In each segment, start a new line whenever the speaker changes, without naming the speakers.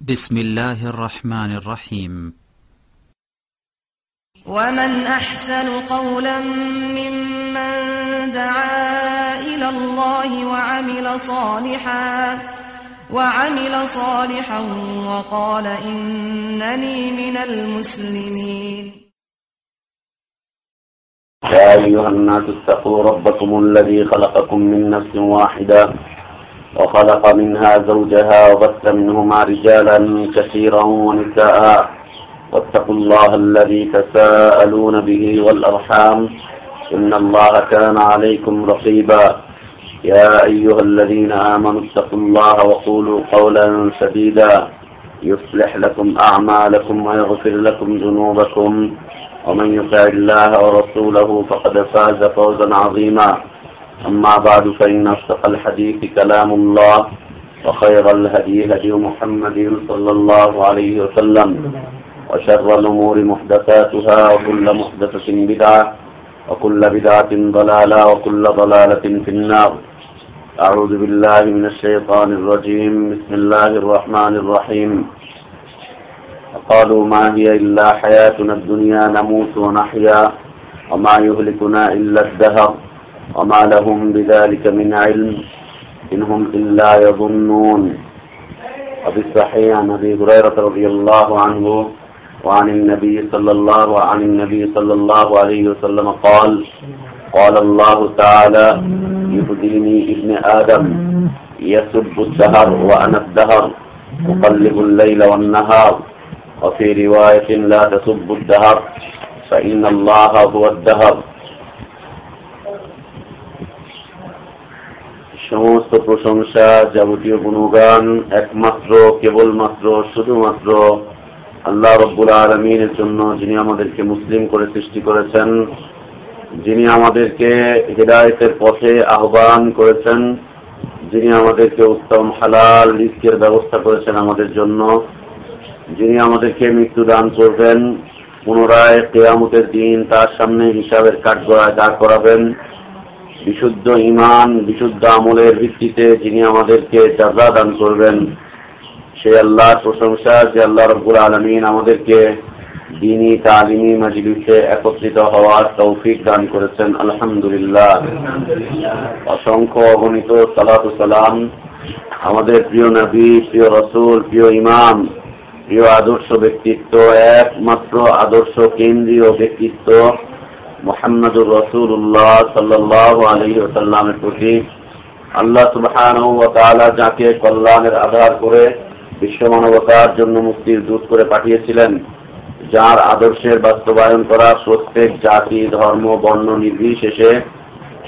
بسم الله الرحمن الرحيم.
ومن أحسن قولا ممن دعا إلى الله وعمل صالحا وقال إنني من المسلمين.
يا أيها الناس اتقوا ربكم الذي خلقكم من نفس واحدة وخلق منها زوجها وبث منهما رجالا كثيرا ونساء واتقوا الله الذي تساءلون به والأرحام إن الله كان عليكم رقيبا. يا أيها الذين آمنوا اتقوا الله وقولوا قولا سديدا يصلح لكم أعمالكم ويغفر لكم ذنوبكم ومن يطع الله ورسوله فقد فاز فوزا عظيما. أما بعد فإن أصدق الحديث كلام الله وخير الهدي هدي محمد صلى الله عليه وسلم وشر الأمور محدثاتها وكل محدثة بدعة وكل بدعة ضلالة وكل ضلالة في النار. أعوذ بالله من الشيطان الرجيم. بسم الله الرحمن الرحيم. قالوا ما هي إلا حياتنا الدنيا نموت ونحيا وما يهلكنا إلا الدهر وما لهم بذلك من علم إن هم إلا يظنون. وفي الصحيح عن أبي هريرة رضي الله عنه وعن النبي صلى الله عليه وسلم قال الله تعالى يهديني ابن آدم يسب الدهر وأنا الدهر أقلب الليل والنهار. وفي رواية لا تسبوا الدهر فإن الله هو الدهر. সমস্ত প্রশংসা যাবতীয় গুণগান একমাত্র কেবলমাত্র শুধুমাত্র আল্লাহ রব্বুল আলামিনের জন্য, যিনি আমাদেরকে মুসলিম করে সৃষ্টি করেছেন, যিনি আমাদেরকে হিদায়াতের পথে আহ্বান করেছেন, যিনি আমাদেরকে উত্তম হালাল রিজকের ব্যবস্থা করেছেন আমাদের জন্য, যিনি আমাদেরকে মৃত্যু দান করবেন, পুনরায় কিয়ামতের দিন তার সামনে হিসাবের কাঠগড়ায় দাঁড় করাবেন, বিশুদ্ধ ঈমান বিশুদ্ধ আমলের ভিত্তিতে যিনি আমাদেরকে জাযা দান করবেন, সেই আল্লাহর প্রশংসা যে আল্লাহ রাব্বুল আলামিন আমাদেরকে দ্বীনি তালিমি মাজলিসে একত্রিত হওয়ার তৌফিক দান করেছেন। আলহামদুলিল্লাহ। অসংখ্য অগণিত সালাত ও সালাম আমাদের প্রিয় নবী, প্রিয় রাসূল, প্রিয় ইমাম, প্রিয় আদর্শ ব্যক্তিত্ব, একমাত্র আদর্শ কেন্দ্রীয় ব্যক্তিত্ব মুহাম্মদুর রাসূলুল্লাহ সাল্লাল্লাহু আলাইহি ওয়াসাল্লামের প্রতি আল্লাহ সুবহানাহু ওয়া তাআলা যাকে কল্যাণের আধার করে বিশ্ব মানবতার জন্য মুক্তির দূত করে পাঠিয়েছিলেন, যার আদর্শের বাস্তবায়ন করা প্রত্যেক জাতি ধর্ম বর্ণ নির্বিশেষে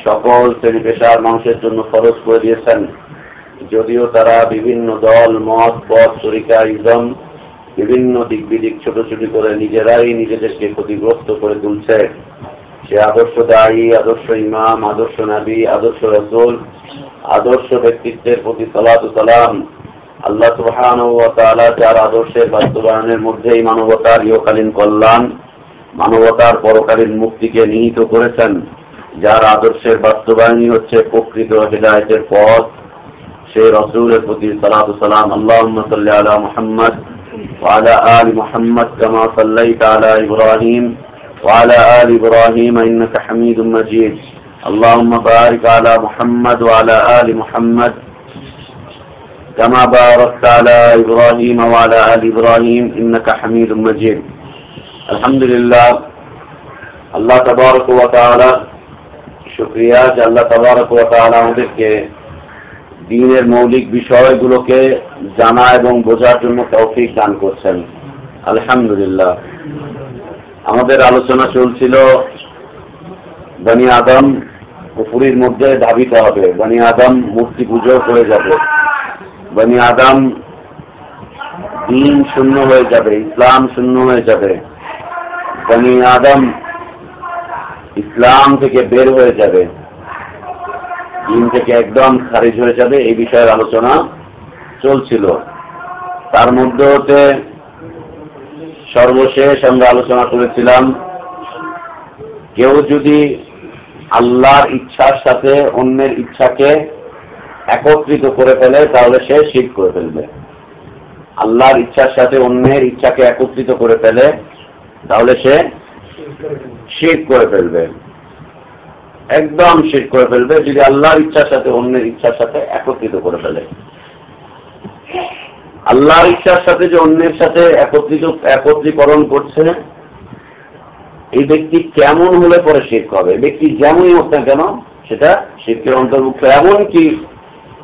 সকল শ্রেণী পেশার মানুষের জন্য ফরজ করে দিয়েছেন। যদিও তারা বিভিন্ন দল মত পথ তরিকা ইজম বিভিন্ন দিক বিদিক ছোটাছুটি করে নিজেরাই নিজেদেরকে ক্ষতিগ্রস্ত করে তুলছে, সে আদর্শ দায়ী, আদর্শ ইমাম, আদর্শ নবী, আদর্শ রাসূল, আদর্শ ব্যক্তিত্বের প্রতি সালাত ও সালাম আল্লাহ সুবহানাহু ওয়া তাআলা যার আদর্শের বাস্তবায়নের মধ্যেই মানবতার ইহকালীন কল্যাণ, মানবতার পরকালীন মুক্তিকে নিহিত করেছেন, যার আদর্শের বাস্তবায়নই হচ্ছে প্রকৃত হিদায়াতের পথ, সেই রাসূলের প্রতি সালাত ও সালাম। আল্লাহুম্মা সাল্লি আলা মুহাম্মদ ওয়া আলা আলি মুহাম্মদ কামা সাল্লাইতা আলা ইব্রাহিম ওয়া আলা আলি ইব্রাহিম ইন্নাকা হামিদুম মাজিদ। আল্লাহুম্মা বারিক আলা মুহাম্মদ ওয়া আলা আলি মুহাম্মদ كما باركت على إبراهيم وعلى آل إبراهيم إنك حميد مجيد. الحمد لله. আল্লাহ তাবারক ওয়া তাআলা শুকরিয়া যে আল্লাহ তাবারক ওয়া তাআলা আমাদেরকে দ্বীনের মৌলিক বিষয়গুলোকে জানা এবং বোঝার জন্য তৌফিক দান করছেন। আলহামদুলিল্লাহ। আমাদের আলোচনা চলছিল বনি আদম কুফরির মধ্যে ধাবিত হবে, বনি আদম মূর্তি পুজো করে যাবে, বনি আদম দ্বীন শূন্য হয়ে যাবে, ইসলাম শূন্য হয়ে যাবে, বনি আদম ইসলাম থেকে বের হয়ে যাবে, দ্বীন থেকে একদম খারিজ হয়ে যাবে। এই বিষয়ের আলোচনা চলছিল। তার মধ্যে হতে সর্বশেষ আমরা আলোচনা করেছিলাম, কেউ যদি আল্লাহর ইচ্ছার সাথে অন্যের ইচ্ছাকে একত্রিত করে ফেলে তাহলে সে শিরক করে ফেলবে। আল্লাহর ইচ্ছার সাথে অন্যের ইচ্ছাকে একত্রিত করে ফেলে, তাহলে সে শিরক করে ফেলবে, একদম শিরক করে ফেলবে যদি আল্লাহর ইচ্ছার সাথে অন্যের ইচ্ছার সাথে একত্রিত করে ফেলে। আল্লাহর ইচ্ছার সাথে যে অন্যের সাথে একত্রীকরণ করছে, এই ব্যক্তি কেমন হলে পরে শিরক হবে? ব্যক্তি যেমনই হোক না কেন সেটা শিরকের অন্তর্ভুক্ত। এমনকি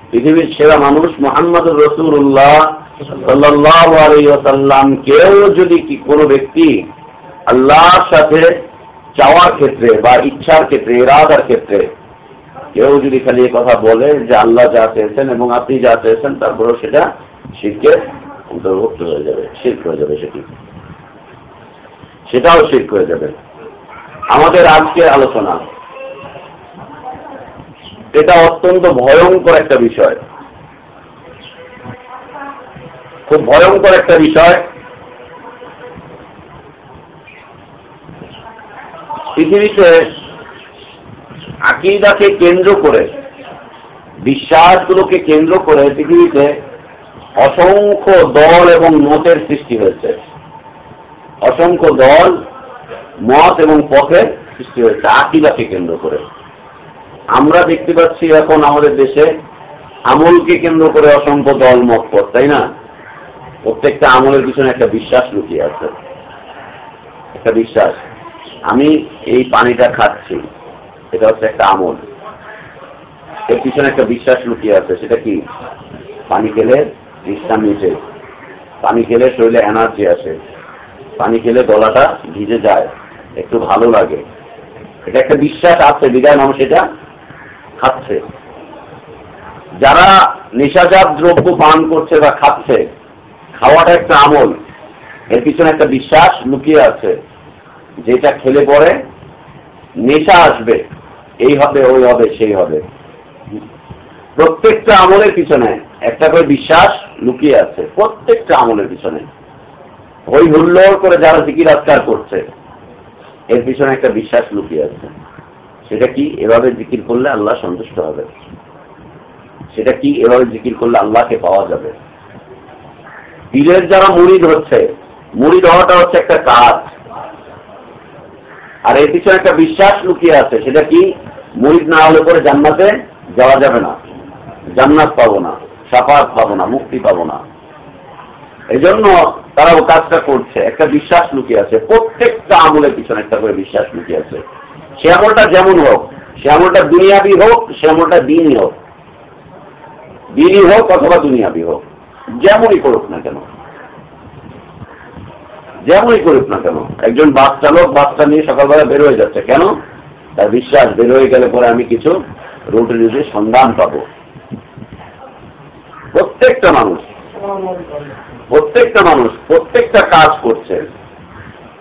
পৃথিবীর সেরা মানুষ মুহাম্মদুর রাসূলুল্লাহ সাল্লাল্লাহু আলাইহি ওয়াসাল্লাম কেউ যদি কোনো ব্যক্তি আল্লাহর সাথে চাওয়ার ক্ষেত্রে বা ইচ্ছার ক্ষেত্রে, ইরাদার ক্ষেত্রে কেউ যদি খালি এই কথা বলে যে আল্লাহ যা চেয়েছেন এবং আপনি যা চেয়েছেন, তারপরেও সেটা শিরকের অন্তর্ভুক্ত হয়ে যাবে, শিরক হয়ে যাবে, সেটাও শিরক হয়ে যাবে। আমাদের আজকের আলোচনা এটা অত্যন্ত ভয়ঙ্কর একটা বিষয়, খুব ভয়ঙ্কর একটা বিষয়। পৃথিবীতে আকীদাকে কেন্দ্র করে, বিশ্বাসগুলোকে কেন্দ্র করে পৃথিবীতে অসংখ্য দল এবং মতের সৃষ্টি হয়েছে, অসংখ্য দল, মত এবং পথের সৃষ্টি হয়েছে আকীদাকে কেন্দ্র করে। আমরা দেখতে পাচ্ছি এখন আমাদের দেশে আমলকে কেন্দ্র করে অসংখ্য দল, মত, পথ, তাই না? প্রত্যেকটা আমলের পিছনে একটা বিশ্বাস লুকিয়ে আছে, একটা বিশ্বাস। আমি এই পানিটা খাচ্ছি, এটা হচ্ছে একটা আমল, এর পিছনে একটা বিশ্বাস লুকিয়ে আছে। সেটা কি? পানি খেলে তৃষ্ণা মিটে, পানি খেলে শরীরে এনার্জি আসে, পানি খেলে গলাটা ভিজে যায়, একটু ভালো লাগে। এটা একটা বিশ্বাস আছে, বিদায় মানুষ এটা খাচ্ছে। যারা নেশাজাত দ্রব্য পান করছে বা খাচ্ছে, খাওয়াটা একটা আমল, এর পিছনে একটা বিশ্বাস লুকিয়ে আছে, যেটা খেলে পরে নেশা আসবে, এই হবে, ওই হবে, সেই হবে। প্রত্যেকটা আমলের পিছনে একটা করে বিশ্বাস লুকিয়ে আছে, প্রত্যেকটা আমলের পিছনে। হই হুল্লোড় করে যারা জিকির আজকার করছে, এর পিছনে একটা বিশ্বাস লুকিয়ে আছে। সেটা কি? এভাবে জিকির করলে আল্লাহ সন্তুষ্ট হবে। সেটা কি? এভাবে জিকির করলে আল্লাহকে পাওয়া যাবে। পীরের যারা মুরিদ হচ্ছে, মুরিদ হওয়াটা হচ্ছে একটা কাজ, আর এর পিছনে একটা বিশ্বাস লুকিয়ে আছে। সেটা কি? মুরিদ না হলে পরে জান্নাতে যাওয়া যাবে না, জান্নাত পাবো না, শাফাআত পাবো না, মুক্তি পাবো না। এই জন্য তারা ও কাজটা করছে, একটা বিশ্বাস লুকিয়ে আছে। প্রত্যেকটা আমলের পিছনে একটা করে বিশ্বাস লুকিয়ে আছে। সে আমলটা যেমন হোক, সে আমলটা দুনিয়াবি হোক, সে আমলটা দিনই হোক, দিনই হোক অথবা দুনিয়াবি হোক, যেমনই করুক না কেন, যেমনই করুক না কেন। একজন বাস চালক বাসটা নিয়ে সকালবেলা বের হয়ে যাচ্ছে, কেন? তার বিশ্বাস বের হয়ে গেলে পরে আমি কিছু রুটি রুটির সন্ধান পাবো। প্রত্যেকটা মানুষ প্রত্যেকটা কাজ করছে,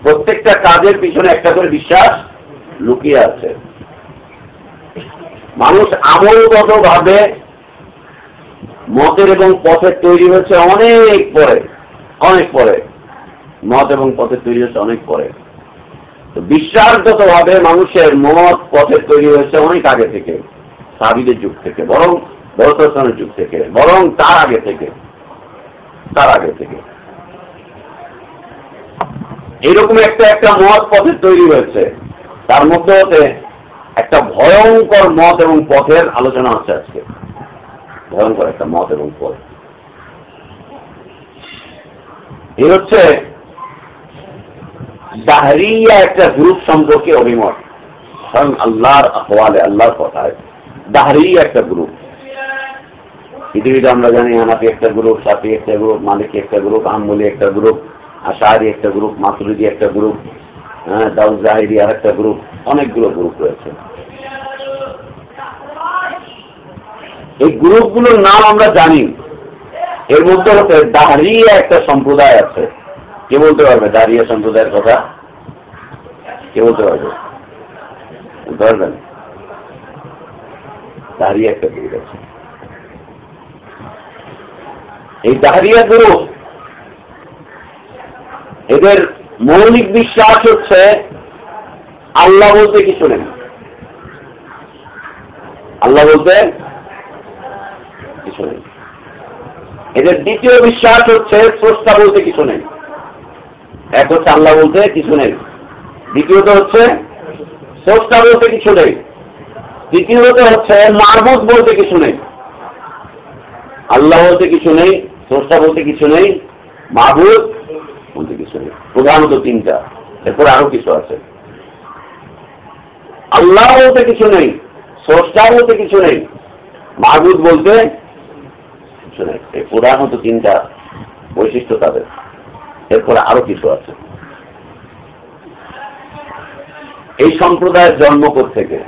প্রত্যেকটা কাজের পিছনে একটা করে বিশ্বাস লুকিয়ে আছে। মানুষ আমলগত ভাবে মতের এবং পথের তৈরি হয়েছে অনেক পরে, অনেক পরে। মত এবং পথের তৈরি হয়েছে অনেক পরে। তো বিশ্বাসগত ভাবে মানুষের মত পথের তৈরি হয়েছে অনেক আগে থেকে, সাহাবীদের যুগ থেকে, বরং রাসূলের যুগ থেকে, বরং তার আগে থেকে। এইরকম একটা মত পথের তৈরি হয়েছে। তার মধ্যে হতে একটা ভয়ঙ্কর মত এবং পথের আলোচনা হচ্ছে আজকে। ভয়ঙ্কর একটা মত এবং পথ, এই হচ্ছে দাহরিয়া একটা গ্রুপ সম্পর্কে অভিমত। স্বয়ং আল্লাহর আহওয়ালে, আল্লাহর কথায় দাহরিয়া একটা গ্রুপ। পৃথিবীতে আমরা জানি হানাফি একটা গ্রুপ, শাফি একটা গ্রুপ, মালিকি একটা গ্রুপ, হাম্বলি একটা গ্রুপ, আশআরি একটা গ্রুপ, মাতুরিদি একটা গ্রুপ, দাউদ জাহিরি আর একটা গ্রুপ, অনেকগুলো গ্রুপ রয়েছে। এই গ্রুপগুলোর নাম আমরা জানি। এর মধ্যে হচ্ছে দাহরিয়া একটা সম্প্রদায় আছে। কে বলতে পারবে দাহরিয়া সম্প্রদায়ের কথা? কে বলতে পারবে? পারবেন? দাহরিয়া একটা গ্রুপ আছে। এই দাহরিয়া গ্রুপ, এদের মৌলিক বিশ্বাস হচ্ছে আল্লাহ বলতে কিছু নেই, আল্লাহ বলতে কিছু নেই। এদের দ্বিতীয় বিশ্বাস হচ্ছে স্রষ্টা বলতে কিছু নেই। এক হচ্ছে আল্লাহ বলতে কিছু নেই, দ্বিতীয়ত হচ্ছে স্রষ্টা বলতে কিছু নেই, তৃতীয়ত হচ্ছে মারবুদ বলতে কিছু নেই। আল্লাহ বলতে কিছু নেই, স্রষ্টা বলতে কিছু নেই, মারবুদ বলতে কিছু নেই। প্রধানত তিনটা, এরপর আরো কিছু আছে। আল্লাহ বলতে কিছু নেই, স্রষ্টা বলতে কিছু নেই, মারবুদ বলতে কিছু নেই। এই প্রধানত তিনটা বৈশিষ্ট্য তাদের। এরপরে আরো কিছু আছে। এই সম্প্রদায়ের জন্ম থেকে,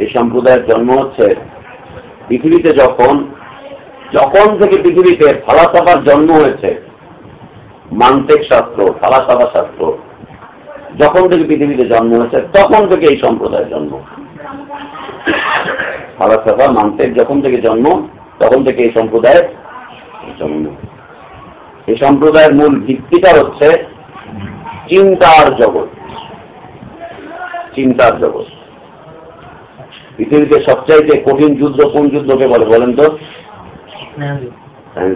এই সম্প্রদায়ের জন্ম হচ্ছে পৃথিবীতে যখন থেকে পৃথিবীতে ফালাসাফার জন্ম হয়েছে, মান্তিক শাস্ত্র, ফালাসাফা শাস্ত্র যখন থেকে পৃথিবীতে জন্ম হয়েছে তখন থেকে এই সম্প্রদায়ের জন্ম। ফালাসাফা মান্তিক যখন থেকে জন্ম তখন থেকে এই সম্প্রদায়ের জন্ম। এই সম্প্রদায়ের মূল ভিত্তিটা হচ্ছে চিন্তার জগৎ। চিন্তার জগৎ। পৃথিবীতে সবচাইতে কঠিন যুদ্ধ কোন যুদ্ধকে বলে বলেন তো?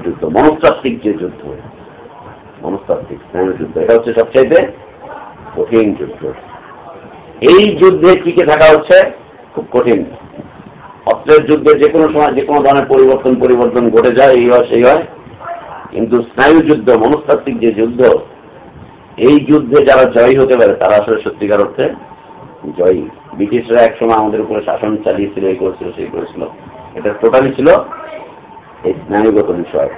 যুদ্ধ, মনস্তাত্ত্বিক যে যুদ্ধ, মনস্তাত্ত্বিক যুদ্ধ, এটা হচ্ছে সবচাইতে কঠিন যুদ্ধ। এই যুদ্ধে টিকে থাকা হচ্ছে খুব কঠিন। অস্ত্রের যুদ্ধে যে কোনো সময় যে কোনো ধরনের পরিবর্তন ঘটে যায়, এই হয় সেই হয়, কিন্তু স্নায়ু যুদ্ধ, মনস্তাত্ত্বিক যে যুদ্ধ, এই যুদ্ধে যারা জয়ী হতে পারে তারা আসলে সত্যিকার অর্থে জয়ী। ব্রিটিশরা একসময় আমাদের উপরে শাসন চালিয়েছিল, এই করেছিল সেই করেছিল, এটা টোটালি ছিল এই স্নায়ুগত বিষয়,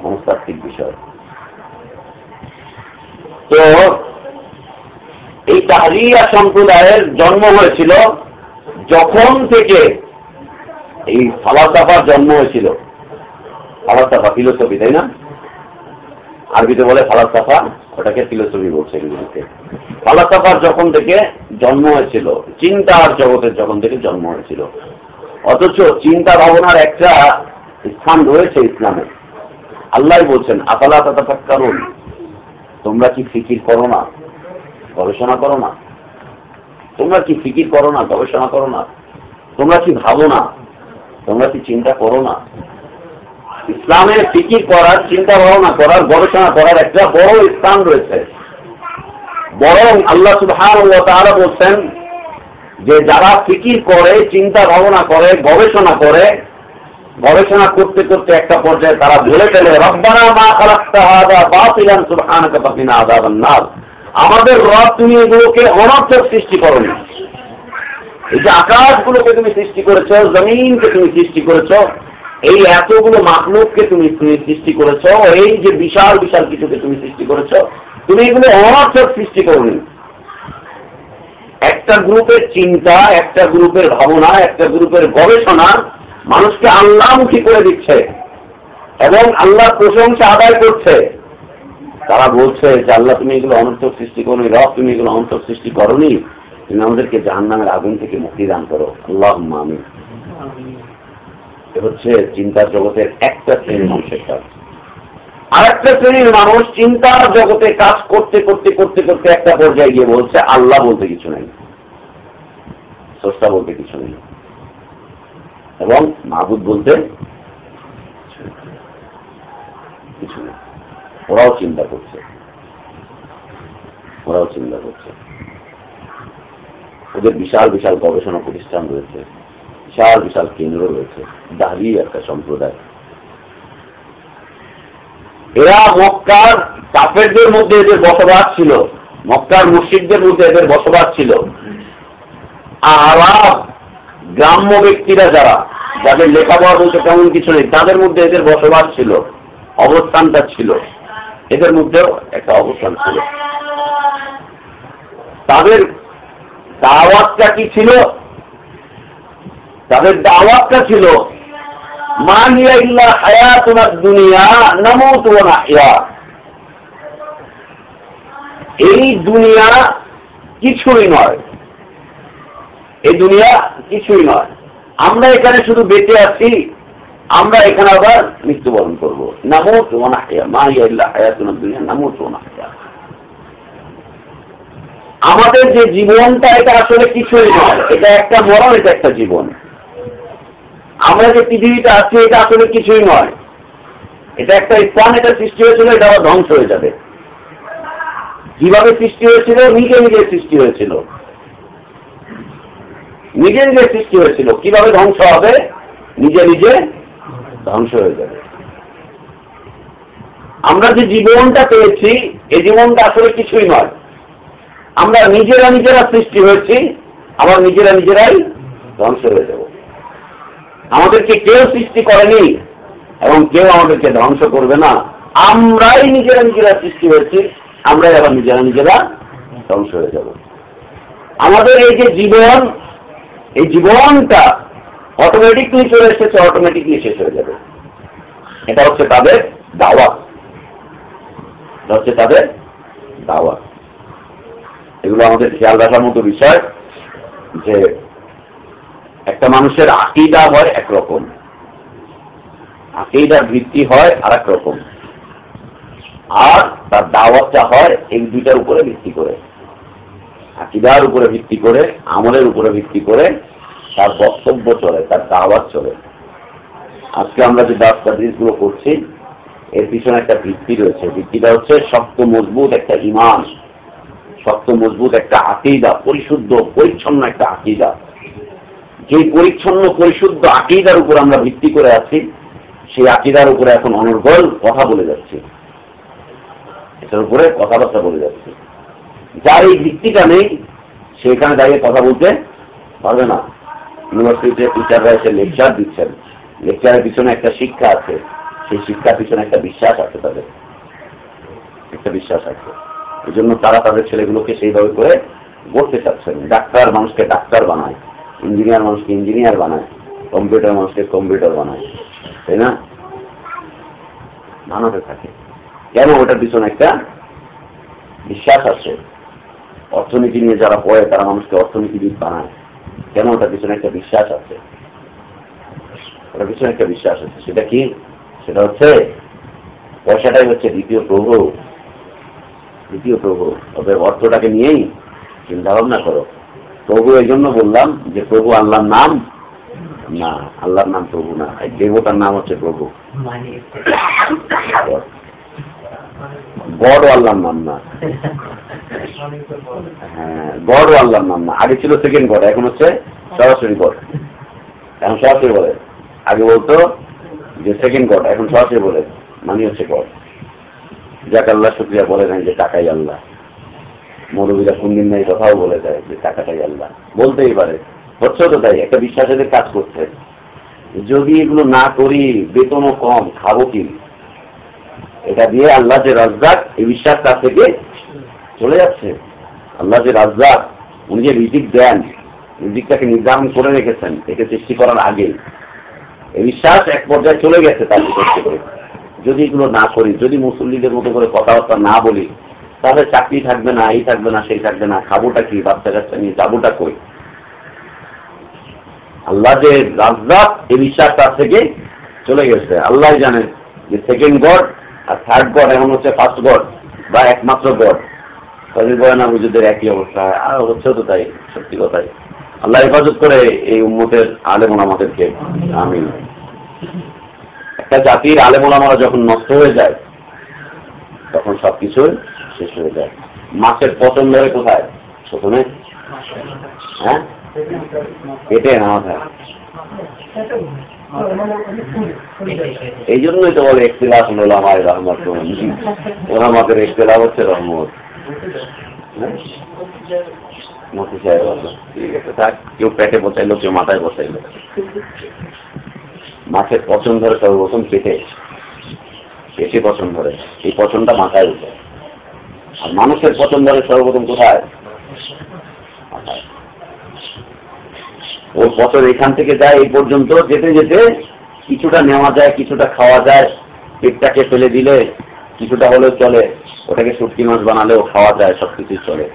মনস্তাত্ত্বিক বিষয়। তো এই তাহরিয়া সম্প্রদায়ের জন্ম হয়েছিল যখন থেকে এই ফালাসাফার জন্ম হয়েছিল। ফালাসাফা ফিলোসফি, তাই না? আরবিতে বলে ফালাসাফা, ওটাকে ফিলোসফি বলছে ইংরেজিতে। ফালাসাফার যখন থেকে জন্ম হয়েছিল, চিন্তার জগতের যখন থেকে জন্ম হয়েছিল, অথচ চিন্তা ভাবনার একটা স্থান রয়েছে ইসলামে। আল্লাহ বলছেন আফালা তাতাফাক্কারুন, তোমরা কি ফিকির করো না, গবেষণা করো না? তোমরা কি ফিকির করো না, গবেষণা করো না? তোমরা কি ভাবো না, তোমরা কি চিন্তা করো না? ইসলামে ফিকির করার, চিন্তা ভাবনা করার, গবেষণা করার একটা বড় স্থান রয়েছে। বরং আল্লাহ সুবহানাহু ওয়া তাআলা বলছেন যে যারা ফিকির করে, চিন্তা ভাবনা করে, গবেষণা করে, গবেষণা করতে করতে একটা পর্যায়ে তারা বলে ফেলে রব্বানা মা খালাকতা হাযা বাতিলান সুবহানাকা ফাকিনা আযাবান নার, আমাদের রব তুমি এগুলোকে অনর্থক সৃষ্টি করোনি। এই যে আকাশগুলোকে তুমি সৃষ্টি করেছো, জমিনকে তুমি সৃষ্টি করেছো, এই এতগুলো মাখলুককে তুমি সৃষ্টি করেছো, এই যে বিশাল বিশাল কিছুকে তুমি সৃষ্টি করেছো, তুমি এগুলো অনর্থক সৃষ্টি করোনি। একটা গ্রুপের চিন্তা, একটা গ্রুপের ভাবনা, একটা গ্রুপের গবেষণা মানুষকে আল্লাহমুখী করে দিচ্ছে এবং আল্লাহর প্রশংসা আদায় করছে। তারা বলছে যে আল্লাহ তুমি এগুলো অনর্থক সৃষ্টি করোনি, রব তুমি এগুলো অনর্থক সৃষ্টি করোনি, তুমি আমাদেরকে জাহান্নামের আগুন থেকে মুক্তি দান করো, আল্লাহুম্মা আমিন। এ হচ্ছে চিন্তার জগতের একটা শ্রেণীর মানুষের কাজ। আরেকটা শ্রেণীর মানুষ চিন্তার জগতে কাজ করতে করতে করতে করতে একটা পর্যায়ে গিয়ে বলছে আল্লাহ বলতে কিছু নেই, স্রষ্টা বলতে কিছু নেই, এবং মাবুদ বলতে কিছু নেই। ওরাও চিন্তা করছে, ওদের বিশাল বিশাল গবেষণা প্রতিষ্ঠান রয়েছে, বিশাল বিশাল কেন্দ্র রয়েছে। দাঁড়িয়ে একটা সম্প্রদায়, এরা মক্কার কাফেরদের মধ্যে এদের বসবাস ছিল, মক্কার মুশরিকদের মধ্যে এদের বসবাস ছিল। আরব গ্রাম্য ব্যক্তিরা যারা, যাদের লেখাপড়া বলতে তেমন কিছু নেই, তাদের মধ্যে এদের বসবাস ছিল, অবস্থানটা ছিল, এদের মধ্যেও একটা অবস্থান ছিল। তাদের দাওয়াতটা কি ছিল? তাদের দাওয়াতটা ছিল মা হিয়া ইল্লা হায়াতুনা দুনিয়া নামুতু ওয়া নাহইয়া, এই দুনিয়া কিছুই নয়, এই দুনিয়া কিছুই নয়, আমরা এখানে শুধু বেঁচে আছি, আমরা এখানে আবার মৃত্যুবরণ করবো। নামুতু ওয়া নাহইয়া, মা হিয়া ইল্লা হায়াতুনা দুনিয়া নামুতু ওয়া নাহইয়া, আমাদের যে জীবনটা এটা আসলে কিছুই নয়, এটা একটা মরণ, এটা একটা জীবন। আমরা যে পৃথিবীতে আছি এটা আসলে কিছুই নয়, এটা একটা স্থান, এটা সৃষ্টি হয়েছিল, এটা আবার ধ্বংস হয়ে যাবে। কিভাবে সৃষ্টি হয়েছিল? নিজে নিজে সৃষ্টি হয়েছিল, নিজে নিজে সৃষ্টি হয়েছিল। কিভাবে ধ্বংস হবে? নিজে নিজে ধ্বংস হয়ে যাবে। আমরা যে জীবনটা পেয়েছি, এই জীবনটা আসলে কিছুই নয়। আমরা নিজেরা নিজেরা সৃষ্টি হয়েছি, আবার নিজেরা নিজেরাই ধ্বংস হয়ে যাব। আমাদেরকে কেউ সৃষ্টি করেনি এবং কেউ আমাদেরকে ধ্বংস করবে না। আমরাই নিজেরা নিজেরা সৃষ্টি হয়েছি, আমরাই আবার নিজেরা নিজেরা ধ্বংস হয়ে যাব। আমাদের এই যে জীবন, এই জীবনটা অটোমেটিকলি চলে এসেছে, অটোমেটিকলি শেষ হয়ে যাবে। এটা হচ্ছে তাদের দাওয়াত, এটা হচ্ছে তাদের দাওয়াত। এগুলো আমাদের খেয়াল রাখার মতো বিষয় যে একটা মানুষের আকীদা হয় একরকম, আকীদার ভিত্তি হয় আর এক রকম, আর তার দাওয়াতটা হয় এই দুইটার উপরে ভিত্তি করে। আকীদার উপরে ভিত্তি করে, আমলের উপরে ভিত্তি করে তার বক্তব্য চলে, তার দাওয়াত চলে। আজকে আমরা যে দাওয়াত তাদরিসগুলো করছি, এর পিছনে একটা ভিত্তি রয়েছে। ভিত্তিটা হচ্ছে শক্ত মজবুত একটা ঈমান, শক্ত মজবুত একটা আকীদা, পরিশুদ্ধ পরিচ্ছন্ন একটা আকীদা। যে পরিচ্ছন্ন পরিশুদ্ধ আকীদার উপর আমরা ভিত্তি করে আছি, সেই আকীদার উপরে এখন অনর্গল কথা বলে যাচ্ছি, এটার উপরে কথাবার্তা বলে যাচ্ছি। যার এই ভিত্তিটা নেই, সেখানে দাঁড়িয়ে কথা বলতে পারবে না। ইউনিভার্সিটিতে টিচাররা এসে লেকচার দিচ্ছেন, লেকচারের পিছনে একটা শিক্ষা আছে, সেই শিক্ষার পিছনে একটা বিশ্বাস আছে, তাদের একটা বিশ্বাস আছে। এই জন্য তারা তাদের ছেলেগুলোকে সেইভাবে করে গড়তে চাচ্ছেন। ডাক্তার মানুষকে ডাক্তার বানায়, ইঞ্জিনিয়ার মানুষকে ইঞ্জিনিয়ার বানায়, কম্পিউটার মানুষকে কম্পিউটার বানায়, তাই না? বানাতে থাকে কেন? ওটার পিছনে একটা বিশ্বাস আছে। অর্থনীতি নিয়ে যারা পড়ে তারা মানুষকে অর্থনীতিবিদ বানায় কেন? ওটার পিছনে একটা বিশ্বাস আছে, ওটার পিছনে একটা বিশ্বাস আছে। সেটা কি? সেটা হচ্ছে পয়সাটাই হচ্ছে দ্বিতীয় প্রভু, দ্বিতীয় প্রভু। তবে অর্থটাকে নিয়েই চিন্তা ভাবনা করো। প্রভু এই জন্য বললাম যে প্রভু আল্লাহর নাম না, আল্লাহর নাম প্রভু না, এই দেবতার নাম হচ্ছে প্রভু। গড ও আল্লাহর নাম না, হ্যাঁ গড ও আল্লাহর নাম না। আগে ছিল সেকেন্ড গড, এখন হচ্ছে সরাসরি গড। এখন সরাসরি বলে, আগে বলতো যে সেকেন্ড গড, এখন সরাসরি বলে মানে হচ্ছে গড। যাক আল্লাহ শুকরিয়া বলে নাই যে টাকাই আল্লাহ। মৌলবীরা কোনদিন নাই কথাও বলে দেয় যে টাকাটাই আল্লাহ, বলতেই পারে, হচ্ছেও তো তাই। একটা বিশ্বাসের কাজ করছে, যদি এগুলো না করি বেতনও কম, খাবো কি? এটা দিয়ে আল্লাহ যে রাজ্জাক, এই বিশ্বাস তার থেকে চলে যাচ্ছে। আল্লাহ যে রাজ্জাক, উনি যে রিজিক দেন, রিজিকটাকে নির্ধারণ করে রেখেছেন একে সৃষ্টি করার আগে, এই বিশ্বাস এক পর্যায়ে চলে গেছে তার ভিতরে। যদি এগুলো না করি, যদি মুসল্লিদের মতো করে কথাবার্তা না বলি, তাহলে চাকরি থাকবে না, এই থাকবে না, সেই থাকবে না, খাবোটা কি, বাচ্চা কাচ্চা নিয়ে যাবোটা কই? আল্লাহ যে রাজ্জাক, এই বিশ্বাস তার থেকে চলে গেছে। আল্লাহ জানেন যে সেকেন্ড গড আর থার্ড গড এখন হচ্ছে ফার্স্ট গড বা একমাত্র গড। তাদের বয়ান বুঝুদের একই অবস্থা, আর হচ্ছেও তো তাই, সত্যি কথাই। আল্লাহ হেফাজত করে এই উম্মতের আলেম ওলামাদেরকে, আমিন। একটা জাতির আলেম ওলামারা যখন নষ্ট হয়ে যায়, তখন সবকিছু শেষ হয়ে যায়। মাছের পতন ধরে কোথায়? প্রথমে হ্যাঁ পেটে না মাথায়। এই জন্যই তো বলে ইখতিলাফ উলামায়ে রহমত, ওলামাদের ইখতিলাফ হচ্ছে রহমত। মতি সাহেব ঠিক আছে থাক, কেউ পেটে বসাইলো, কেউ মাথায় বসাইলো। মাছের পচন ধরে সর্বপ্রথম পেটে, পেটে পচন ধরে, এই পচনটা মাথায় উঠে। আর মানুষের পচন ধরে সর্বপ্রথম কোথায়? মাথায়। ওর পচন এখান থেকে যায় এই পর্যন্ত, যেতে যেতে কিছুটা নেওয়া যায়, কিছুটা খাওয়া যায়, পেটটাকে ফেলে দিলে কিছুটা হলেও চলে, ওটাকে শুটকি মাছ বানালেও খাওয়া যায়, সবকিছু চলে।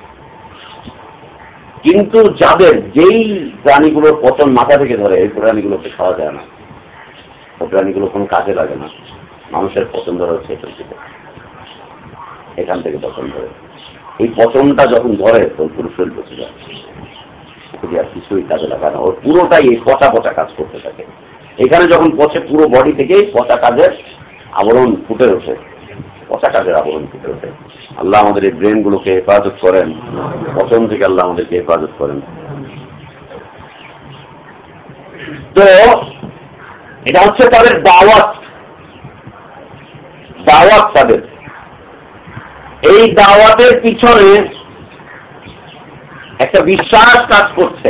কিন্তু যাদের যেই প্রাণীগুলোর পচন মাথা থেকে ধরে, এই প্রাণীগুলোকে খাওয়া যায় না, ওই প্রাণীগুলো কোনো কাজে লাগে না। মানুষের পচন ধরে হচ্ছে এখান থেকে পচন ধরে। এই পচনটা যখন ধরে তখন পুরো শরীর পচে যায়, আর কিছুই কাজে লাগে না। ওর পুরোটাই এই পচা পচা কাজ করতে থাকে। এখানে যখন পচে, পুরো বডি থেকেই পচা কাজের আবরণ ফুটে ওঠে, পচা কাজের আবরণ ফুটে ওঠে। আল্লাহ আমাদের এই ব্রেনগুলোকে হেফাজত করেন, পচন থেকে আল্লাহ আমাদেরকে হেফাজত করেন। তো এটা হচ্ছে তাদের দাওয়াত, দাওয়াত তাদের। এই দাওয়াতের পিছনে একটা বিশ্বাস কাজ করছে।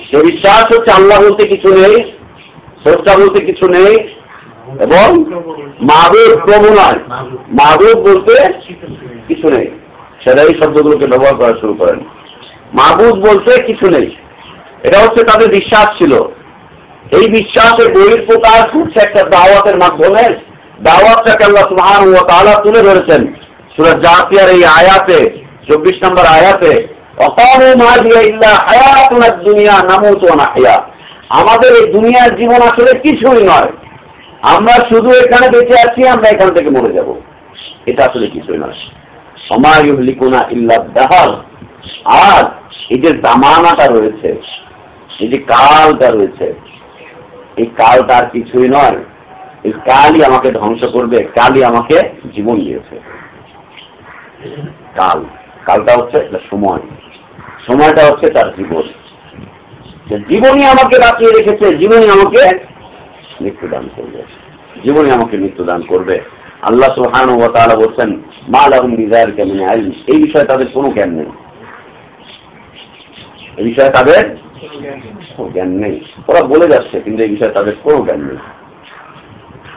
সেই বিশ্বাস হচ্ছে আল্লাহ বলতে কিছু নেই, স্রষ্টা বলতে কিছু নেই, এবং মাহবুব প্রভু নয়, মাহবুব বলতে কিছু নেই। সেটা এই শব্দগুলোকে ব্যবহার করা শুরু করেন। মাহবুব বলতে কিছু নেই, এটা হচ্ছে তাদের বিশ্বাস ছিল। এই বিশ্বাসের বহিঃপ্রকাশ হচ্ছে একটা দাওয়াতের মাধ্যমে। দাওয়াতটাকে আল্লাহ সুবহানাহু ওয়া তাআলা তুলে ধরেছেন সূরা জাসিয়ার এই আয়াতে, 24 নম্বর আয়াতে, ওয়াকালু মা হিয়া ইল্লা হায়াতুনাদ দুনিয়া নামুতু ওয়া নাহইয়া। আমাদের এই দুনিয়ার জীবন আসলে কিছুই নয়, আমরা শুধু এখানে বেঁচে আছি, আমরা এখান থেকে মরে যাব, এটা আসলে কিছুই নয়। ওমা ইউহলিকুনা ইল্লা দাহর। আর এই যে জামানাটা রয়েছে, এই যে কালটা রয়েছে, এই কালটা আর কিছুই নয়। এই কালই আমাকে ধ্বংস করবে, কালই আমাকে জীবন দিয়েছে। কাল, কালটা হচ্ছে সময়, সময়টা হচ্ছে তার জীবন। জীবনই আমাকে বাঁচিয়ে রেখেছে, জীবনই আমাকে মৃত্যুদান করবে, জীবনই আমাকে মৃত্যুদান করবে। আল্লাহ সুবহানাহু ওয়া তাআলা বলছেন মা লাহুম বিযালিকা মিন ইলম। এই বিষয়ে তাদের কোনো জ্ঞান নেই, এই বিষয়ে তাদের জ্ঞান নেই। ওরা বলে যাচ্ছে, কিন্তু এই বিষয়ে তাদের কোনো জ্ঞান নেই,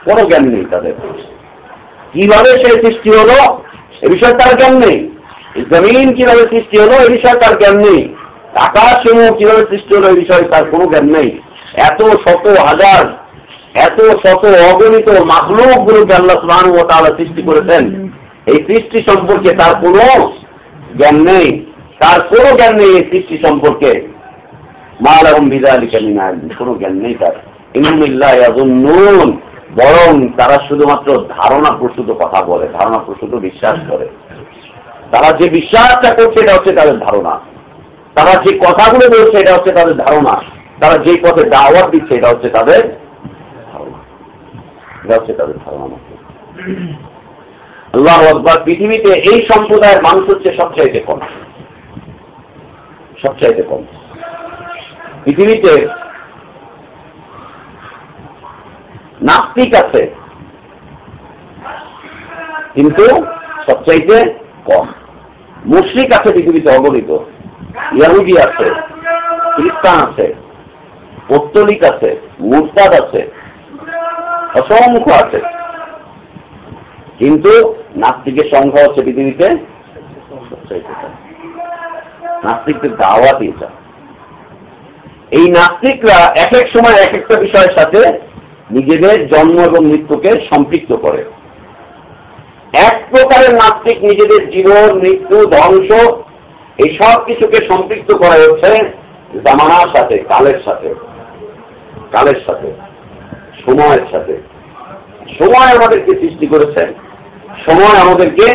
কোনো জ্ঞান নেই তাদের। কিভাবে সে সৃষ্টি হলো এ বিষয়ে তার জ্ঞান নেই, জমিন কিভাবে সৃষ্টি হলো এই বিষয়ে তার জ্ঞান নেই, আকাশ সমূহ কিভাবে সৃষ্টি হলো এই বিষয়ে তার কোনো জ্ঞান নেই। এত শত হাজার, এত শত অগণিত মাখলুক গুলোকে আল্লাহ সুবহানাহু ওয়া তাআলা সৃষ্টি করেছেন, এই সৃষ্টি সম্পর্কে তার কোনো জ্ঞান নেই, তার কোনো জ্ঞান নেই এই সৃষ্টি সম্পর্কে। মা লাহুম বিযালিকা মিন ইলম, কোনো জ্ঞান নেই তার। ইনহুম ইল্লা ইয়াযুন্নুন, বরং তারা শুধুমাত্র ধারণা প্রসূত কথা বলে, ধারণা প্রসূত বিশ্বাস করে। তারা যে বিশ্বাসটা করছে এটা হচ্ছে তাদের ধারণা, তারা যে কথাগুলো বলছে এটা হচ্ছে তাদের ধারণা, তারা যে পথে দাওয়াত দিচ্ছে এটা হচ্ছে তাদের ধারণা, এটা হচ্ছে তাদের ধারণা মাত্র। আল্লাহু আকবার। পৃথিবীতে এই সম্প্রদায়ের মানুষ হচ্ছে সবচাইতে কম, সবচাইতে কম। পৃথিবীতে নাস্তিক আছে, কিন্তু সবচাইতে কম। মুশরিক আছে পৃথিবীতে অগণিত, ইহুদি আছে, খ্রিস্টান আছে, পৌত্তলিক আছে, মুরতাদ আছে, অসংখ্য আছে, কিন্তু নাস্তিকের সংখ্যা হচ্ছে পৃথিবীতে সবচাইতে কম। নাস্তিকদের দাওয়াতই এটা। এই নাস্তিকরা এক এক সময় এক একটা বিষয়ের সাথে নিজেদের জন্ম এবং মৃত্যুকে সম্পৃক্ত করে। এক প্রকারের নাস্তিক নিজেদের জীবন, মৃত্যু, ধ্বংস এই সব কিছুকে সম্পৃক্ত করা হচ্ছে জামানার সাথে, কালের সাথে, কালের সাথে, সময়ের সাথে। সময় আমাদেরকে সৃষ্টি করেছে, সময় আমাদেরকে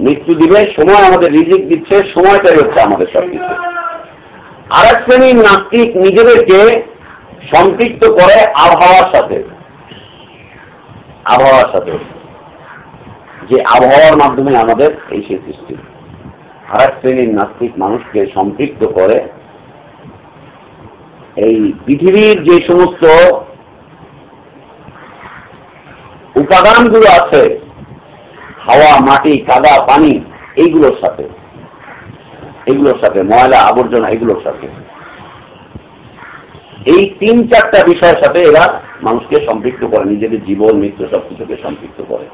মৃত্যু দিবে, সময় আমাদের রিজিক দিচ্ছে, সময়টাই হচ্ছে আমাদের সবকিছু। আর এক শ্রেণীর নাস্তিক নিজেদেরকে সম্পৃক্ত করে আবহাওয়ার সাথে, আবহাওয়ার সাথে, যে আবহাওয়ার মাধ্যমে আমাদের এই সেই সৃষ্টি। আর এক শ্রেণীর নাস্তিক মানুষকে সম্পৃক্ত করে এই পৃথিবীর যে সমস্ত উপাদানগুলো আছে, হাওয়া, মাটি, কাদা, পানি, এইগুলোর সাথে, এগুলোর সাথে, ময়লা আবর্জনা এগুলোর সাথে, এই 3-4টা বিষয়ের সাথে এরা মানুষকে সম্পৃক্ত করে, নিজেদের জীবন, মৃত্যু সবকিছুকে সম্পৃক্ত করে।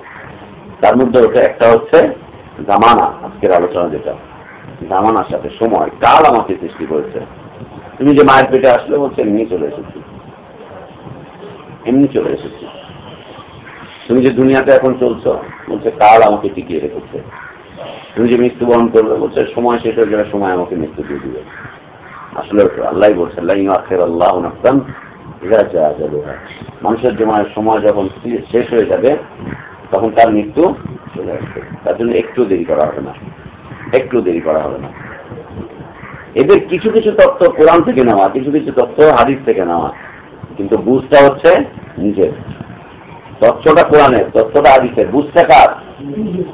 তার মধ্যে ওটা একটা হচ্ছে জামানা, আজকের আলোচনা যেটা, জামানার সাথে, সময়, কাল আমাকে সৃষ্টি করেছে। তুমি যে মায়ের পেটে আসলে বলছে এমনি চলে এসেছি, এমনি চলে এসেছি। তুমি যে দুনিয়াতে এখন চলছো বলছে কাল আমাকে টিকিয়ে রেখেছে। তুমি যে মৃত্যুবরণ করবে বলছে সময় শেষ হয়ে গেলে সময় আমাকে মৃত্যু দিয়ে দিবে। আসলে আল্লাহ বলছে আল্লাহ নাফসান ইযা জাআ আজালুহা, মানুষের সময় যখন শেষ হয়ে যাবে তখন তার মৃত্যু চলে আসবে। তার জন্য একটু দেরি করা হবে না, একটু দেরি করা হবে না। এদের কিছু কিছু তথ্য কোরআন থেকে নেওয়া, কিছু কিছু তথ্য হাদিস থেকে নেওয়া, কিন্তু বুঝটা হচ্ছে নিজের। তথ্যটা কোরআনের, তথ্যটা হাদিসের, বুঝতে কার?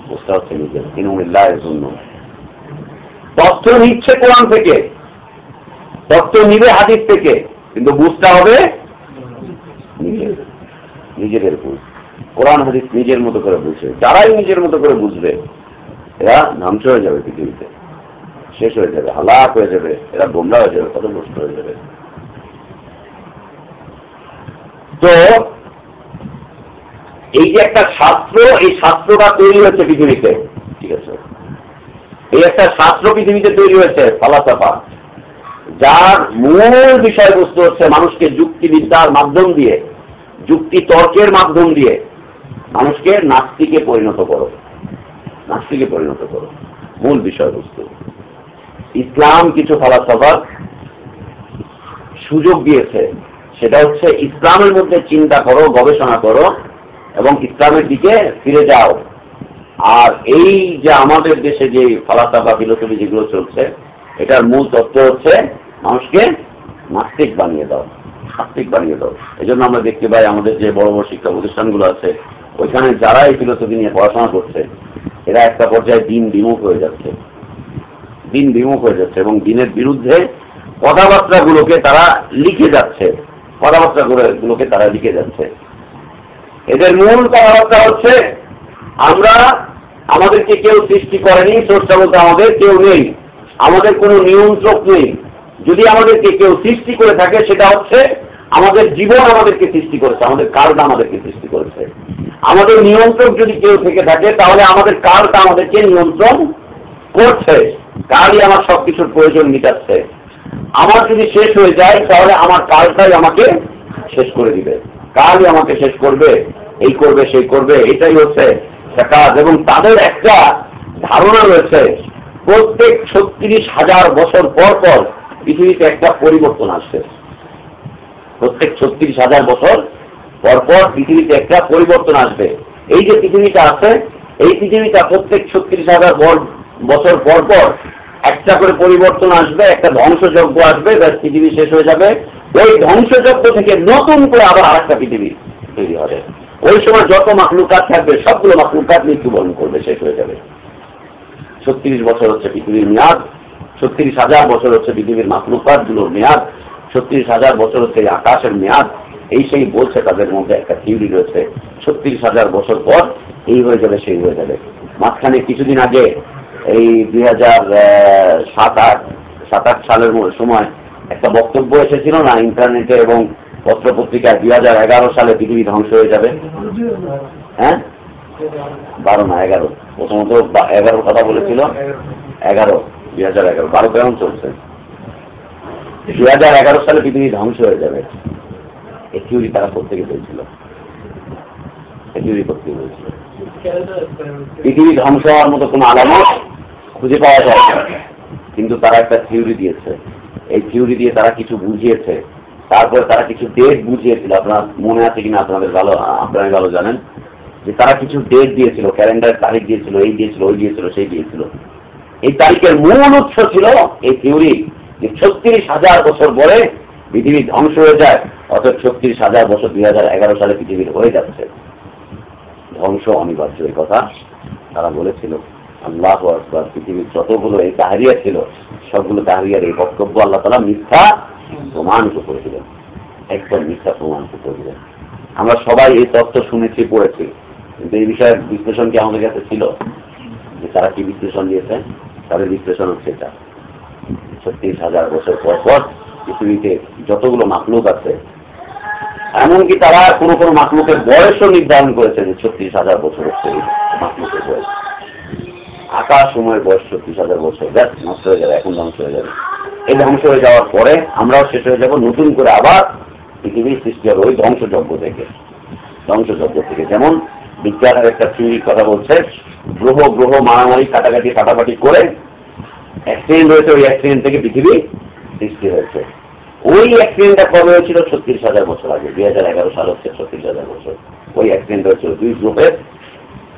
বুঝতে হচ্ছে নিজের। ইনউমিল্লাহের জন্য তথ্য নিচ্ছে কোরআন থেকে, তথ্য নিবে হাদিস থেকে, কিন্তু বুঝতে হবে নিজেদের বুঝ। কোরআন হাদিস নিজের মতো করে বুঝে, যারাই নিজের মতো করে বুঝবে এরা ধ্বংস হয়ে যাবে, পৃথিবীতে শেষ হয়ে যাবে, হালাক হয়ে যাবে, এরা গোমরা হয়ে যাবে, কত নষ্ট হয়ে যাবে। তো এই যে একটা শাস্ত্র, এই শাস্ত্রটা তৈরি হয়েছে পৃথিবীতে, ঠিক আছে, এই একটা শাস্ত্র পৃথিবীতে তৈরি হয়েছে ফালাসাফা, যার মূল বিষয়বস্তু হচ্ছে মানুষকে যুক্তিবিদ্যার মাধ্যম দিয়ে, যুক্তি তর্কের মাধ্যম দিয়ে মানুষকে নাস্তিকে পরিণত করো, নাস্তিকে পরিণত করো, মূল বিষয়বস্তু। ইসলাম কিছু ফালাসাফার সুযোগ দিয়েছে, সেটা হচ্ছে ইসলামের মধ্যে চিন্তা করো, গবেষণা করো এবং ইসলামের দিকে ফিরে যাও। আর এই যে আমাদের দেশে যে ফালাসাফা ফিলোসফি যেগুলো চলছে, এটার মূল তত্ত্ব হচ্ছে মানুষকে নাস্তিক বানিয়ে দাও, নাস্তিক বানিয়ে দাও। এই জন্য আমরা দেখতে পাই আমাদের যে বড় বড় শিক্ষা প্রতিষ্ঠানগুলো আছে, ওইখানে যারা এই ফিলোসফি নিয়ে পড়াশোনা করছে, এরা একটা পর্যায়ে দিন বিমুখ হয়ে যাচ্ছে, দিন বিমুখ হয়ে যাচ্ছে এবং দিনের বিরুদ্ধে কথাবার্তাগুলোকে তারা লিখে যাচ্ছে, কথাবার্তাগুলোকে তারা লিখে যাচ্ছে। এদের মূল কথাবার্তা হচ্ছে আমরা, আমাদেরকে কেউ সৃষ্টি করেনি, স্রষ্টা বলতে আমাদের কেউ নেই, আমাদের কোনো নিয়ন্ত্রক নেই। যদি আমাদেরকে কেউ সৃষ্টি করে থাকে সেটা হচ্ছে আমাদের জীবন আমাদেরকে সৃষ্টি করেছে, আমাদের কালটা আমাদেরকে সৃষ্টি করেছে। আমাদের নিয়ন্ত্রক যদি কেউ থেকে থাকে তাহলে আমাদের কালটা আমাদেরকে নিয়ন্ত্রণ করছে, কালই আমার সবকিছুর প্রয়োজন মিটাচ্ছে। আমার যদি শেষ হয়ে যায় তাহলে আমার কালটাই আমাকে শেষ করে দিবে, কালই আমাকে শেষ করবে, এই করবে সেই করবে, এটাই হচ্ছে কাজ। এবং তাদের একটা ধারণা রয়েছে প্রত্যেক 36,000 বছর পর পর পৃথিবীতে একটা পরিবর্তন আসছে, প্রত্যেক 36,000 বছর পর পর পৃথিবীতে একটা পরিবর্তন আসবে। এই যে পৃথিবীটা আছে, এই পৃথিবীটা প্রত্যেক 36,000 বছর পর পর একটা করে পরিবর্তন আসবে, একটা ধ্বংসযজ্ঞ আসবে, পৃথিবী শেষ হয়ে যাবে। ওই ধ্বংসযজ্ঞ থেকে নতুন করে আবার আরেকটা পৃথিবী তৈরি হবে। ওই সময় যত মাখলুকাত থাকবে সবগুলো মাখলুকাত মৃত্যুবরণ করবে, শেষ হয়ে যাবে। 36 বছর হচ্ছে পৃথিবীর মেয়াদ, 36,000 বছর হচ্ছে পৃথিবীর মাখলুকাত গুলোর মেয়াদ, 36,000 বছর হচ্ছে আকাশের মেয়াদ। এই সেই বলছে, তাদের মধ্যে একটা থিওরি রয়েছে 36,000 বছর পর এই হয়ে যাবে, সেই হয়ে যাবে। মাঝখানে কিছুদিন আগে এই 2007-8 সালের সময় একটা বক্তব্য এসেছিল না ইন্টারনেটে এবং পত্রপত্রিকায়, 2011 সালে পৃথিবী ধ্বংস হয়ে যাবে। হ্যাঁ, 12 না 11, প্রথমত 11 কথা বলেছিল, 2011, 12 কেমন চলছে? 2011 সালে পৃথিবী ধ্বংস হয়ে যাবে, এই থিওরি তারা প্রত্যেকে বলছিল, এই থিওরি প্রত্যেকে বলছিল। পৃথিবী ধ্বংস হওয়ার মতো কোনো আলামত খুঁজে পাওয়া যায় না, কিন্তু তারা একটা থিওরি দিয়েছে। এই থিওরি দিয়ে তারা কিছু বুঝিয়েছে, তারপর তারা কিছু ডেট বুঝিয়েছিল। আপনার মনে আছে কিনা আপনারা ভালো জানেন যে তারা কিছু ডেট দিয়েছিল, ক্যালেন্ডারের তারিখ দিয়েছিল, এই দিয়েছিল, ওই দিয়েছিল, সেই দিয়েছিল। এই তারিখের মূল উৎস ছিল এই থিওরি যে 36,000 বছর পরে পৃথিবী ধ্বংস হয়ে যায়, অর্থাৎ 36,000 বছর 2011 সালে পৃথিবীর হয়ে যাচ্ছে, ধ্বংস অনিবার্য। এই কথা তারা বলেছিল। আল্লাহু আকবার। পৃথিবীর যতগুলো এই তাহরিয়া ছিল সবগুলো তাহরিয়ার এই বক্তব্য আল্লাহ তাআলা মিথ্যা প্রমাণিত করে দিলেন, একদম মিথ্যা প্রমাণিত করে দিলেন। আমরা সবাই এই তথ্য শুনেছি, পড়েছি, কিন্তু এই বিষয়ে বিশ্লেষণ কি আমাদের কাছে ছিল যে তারা কি বিশ্লেষণ দিয়েছে? তাদের বিশ্লেষণ হচ্ছে এটা, 36,000 বছর পর পর পৃথিবীতে যতগুলো মাখলুক আছে, এমনকি তারা কোনো কোনো মাখলুকের বয়সও নির্ধারণ করেছে যে 36,000 বছর হচ্ছে এই মাখলুকের বয়স। আকাশ সময়ের বয়স 36,000 বছর, ব্যাস নষ্ট হয়ে যাবে, এখন ধ্বংস হয়ে যাবে। এই ধ্বংস হয়ে যাওয়ার পরে আমরাও শেষ হয়ে যাব, নতুন করে আবার পৃথিবীর সৃষ্টি হবে ওই ধ্বংসযজ্ঞ থেকে। যেমন বিজ্ঞানের একটা থিওরির কথা বলছে, গ্রহ মারামারি কাটাকাটি করে অ্যাক্সিডেন্ট হয়েছে, ওই অ্যাক্সিডেন্ট থেকে পৃথিবী সৃষ্টি হয়েছে। ওই অ্যাক্সিডেন্টটা কবে হয়েছিল? 36,000 বছর আগে, 2011 সাল হচ্ছে 36,000 বছর। ওই অ্যাক্সিডেন্ট হয়েছিল, দুই গ্রুপের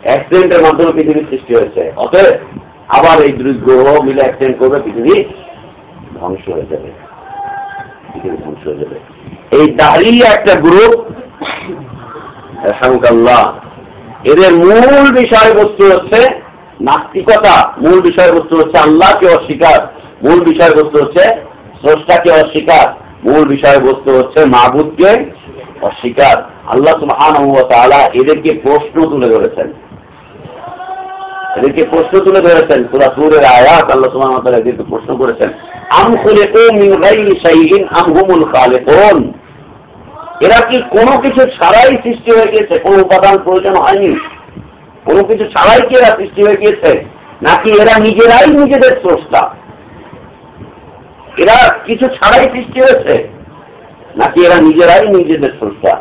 অ্যাক্সিডেন্টের মাধ্যমে পৃথিবীর সৃষ্টি হয়েছে। অতএব আবার এই দুই গ্রহ মিলে অ্যাক্সিডেন্ট করবে, পৃথিবী ধ্বংস হয়ে যাবে, পৃথিবী ধ্বংস হয়ে যাবে। এই দাঁড়িয়ে একটা গ্রুপ রাহমাকাল্লাহ, এদের মূল বিষয়বস্তু হচ্ছে নাস্তিকতা, মূল বিষয়বস্তু হচ্ছে আল্লাহকে অস্বীকার, মূল বিষয়বস্তু হচ্ছে স্রষ্টাকে অস্বীকার, মূল বিষয়বস্তু হচ্ছে মাবুদকে অস্বীকার। আল্লাহ সুবহানাহু ওয়া তাআলা এদেরকে প্রশ্ন তুলে ধরেছেন, সূরা সূরের আয়াত আল্লাহ সুবহানাহু ওয়া তাআলা এদেরকে প্রশ্ন করেছেন, আম খুলিকু মিন গায়রি শাইইন আম হুমুল খালিকুন, এরা কি কোনো কিছু ছাড়াই সৃষ্টি হয়ে গিয়েছে, কোনো উপাদান প্রয়োজন হয়নি, কোনো কিছু ছাড়াই কি এরা সৃষ্টি হয়ে গিয়েছে, নাকি এরা নিজেরাই নিজেদের স্রষ্টা? এরা কিছু ছাড়াই সৃষ্টি হয়েছে নাকি এরা নিজেরাই নিজেদের স্রষ্টা?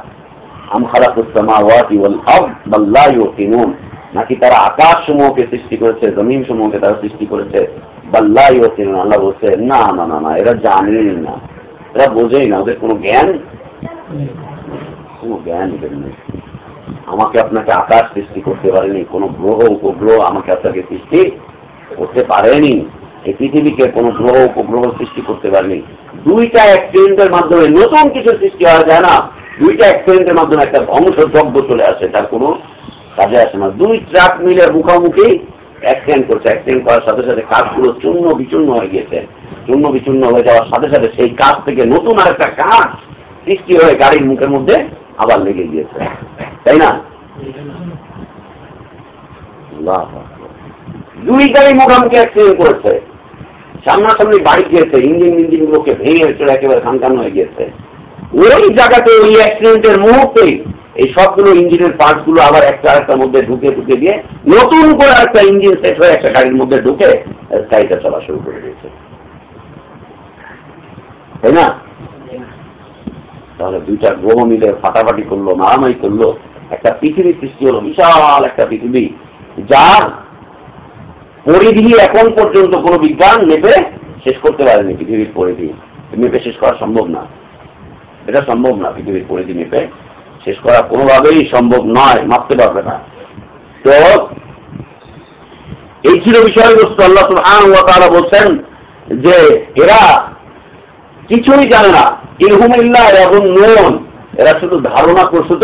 আম খালাকুস সামাওয়াতি ওয়াল আরদ বাল লা ইউকিনুন, নাকি তারা আকাশ সমূহকে সৃষ্টি করেছে, জমিন সমূহকে তারা সৃষ্টি করেছে, বাল লা ইউকিনুন, আল্লাহ বলছে না না না না, এরা জানেই না, এরা বোঝেই না, ওদের কোনো জ্ঞান এদের নেই। আমাকে আপনাকে আকাশ সৃষ্টি করতে পারেনি, কোনো গ্রহ উপগ্রহ আমাকে আপনাকে সৃষ্টি করতে পারেনি, এই পৃথিবীকে কোনো গ্রহ উপগ্রহ সৃষ্টি করতে পারেনি। দুইটা এক্সপেরিমেন্টের মাধ্যমে নতুন কিছু সৃষ্টি হওয়া যায় না, দুইটা এক্সপেরিমেন্টের মাধ্যমে একটা ধ্বংসযজ্ঞ চলে আসে, তার কোনো কাজে আসে না। দুই ট্রাক মিলের মুখোমুখি অ্যাক্সিডেন্ট করছে, অ্যাক্সিডেন্ট করার সাথে সাথে কাঠগুলো চূর্ণ বিচূর্ণ হয়ে গিয়েছে, চূর্ণ বিচূর্ণ হয়ে যাওয়ার সাথে সাথে সেই কাঠ থেকে নতুন আরেকটা কাঠ সৃষ্টি হয়ে গাড়ির মুখের মধ্যে আবার লেগে গিয়েছে, তাই না? দুই গাড়ি মুখোমুখি অ্যাক্সিডেন্ট করেছে, সামনাসামনি বাড়ি গিয়েছে, ইঞ্জিন গুলোকে ভেঙে চলে একেবারে খানখান হয়ে গিয়েছে। ওই জায়গাতে ওই অ্যাক্সিডেন্টের মুহূর্তেই এই সবগুলো ইঞ্জিনের পার্টস গুলো আবার একটা মধ্যে ঢুকে দিয়ে নতুন করে একটা ইঞ্জিন সেট হয়ে একটা গাড়ির মধ্যে ঢুকে গাড়িটা চলা শুরু করে দিয়েছে, তাই না? তাহলে দুইটা গ্রহ মিলে ফাটাফাটি করলো, মারামারি করলো, একটা পৃথিবী সৃষ্টি হলো, বিশাল একটা পৃথিবী, যার পরিধি এখন পর্যন্ত কোনো বিজ্ঞান মেপে শেষ করতে পারেনি। পৃথিবীর পরিধি মেপে শেষ করা সম্ভব না, এটা সম্ভব না, পৃথিবীর পরিধি মেপে শেষ করা কোনোভাবেই সম্ভব নয়, মাপতে পারবে না। তো এই ছিল বিষয়বস্তু। আল্লাহ সুবহানাহু ওয়া তাআলা বলছেন যে এরা কিছুই জানে না, ইনহুম ইল্লা ইয়াযুন্নুন, এরা শুধু ধারণা প্রসূত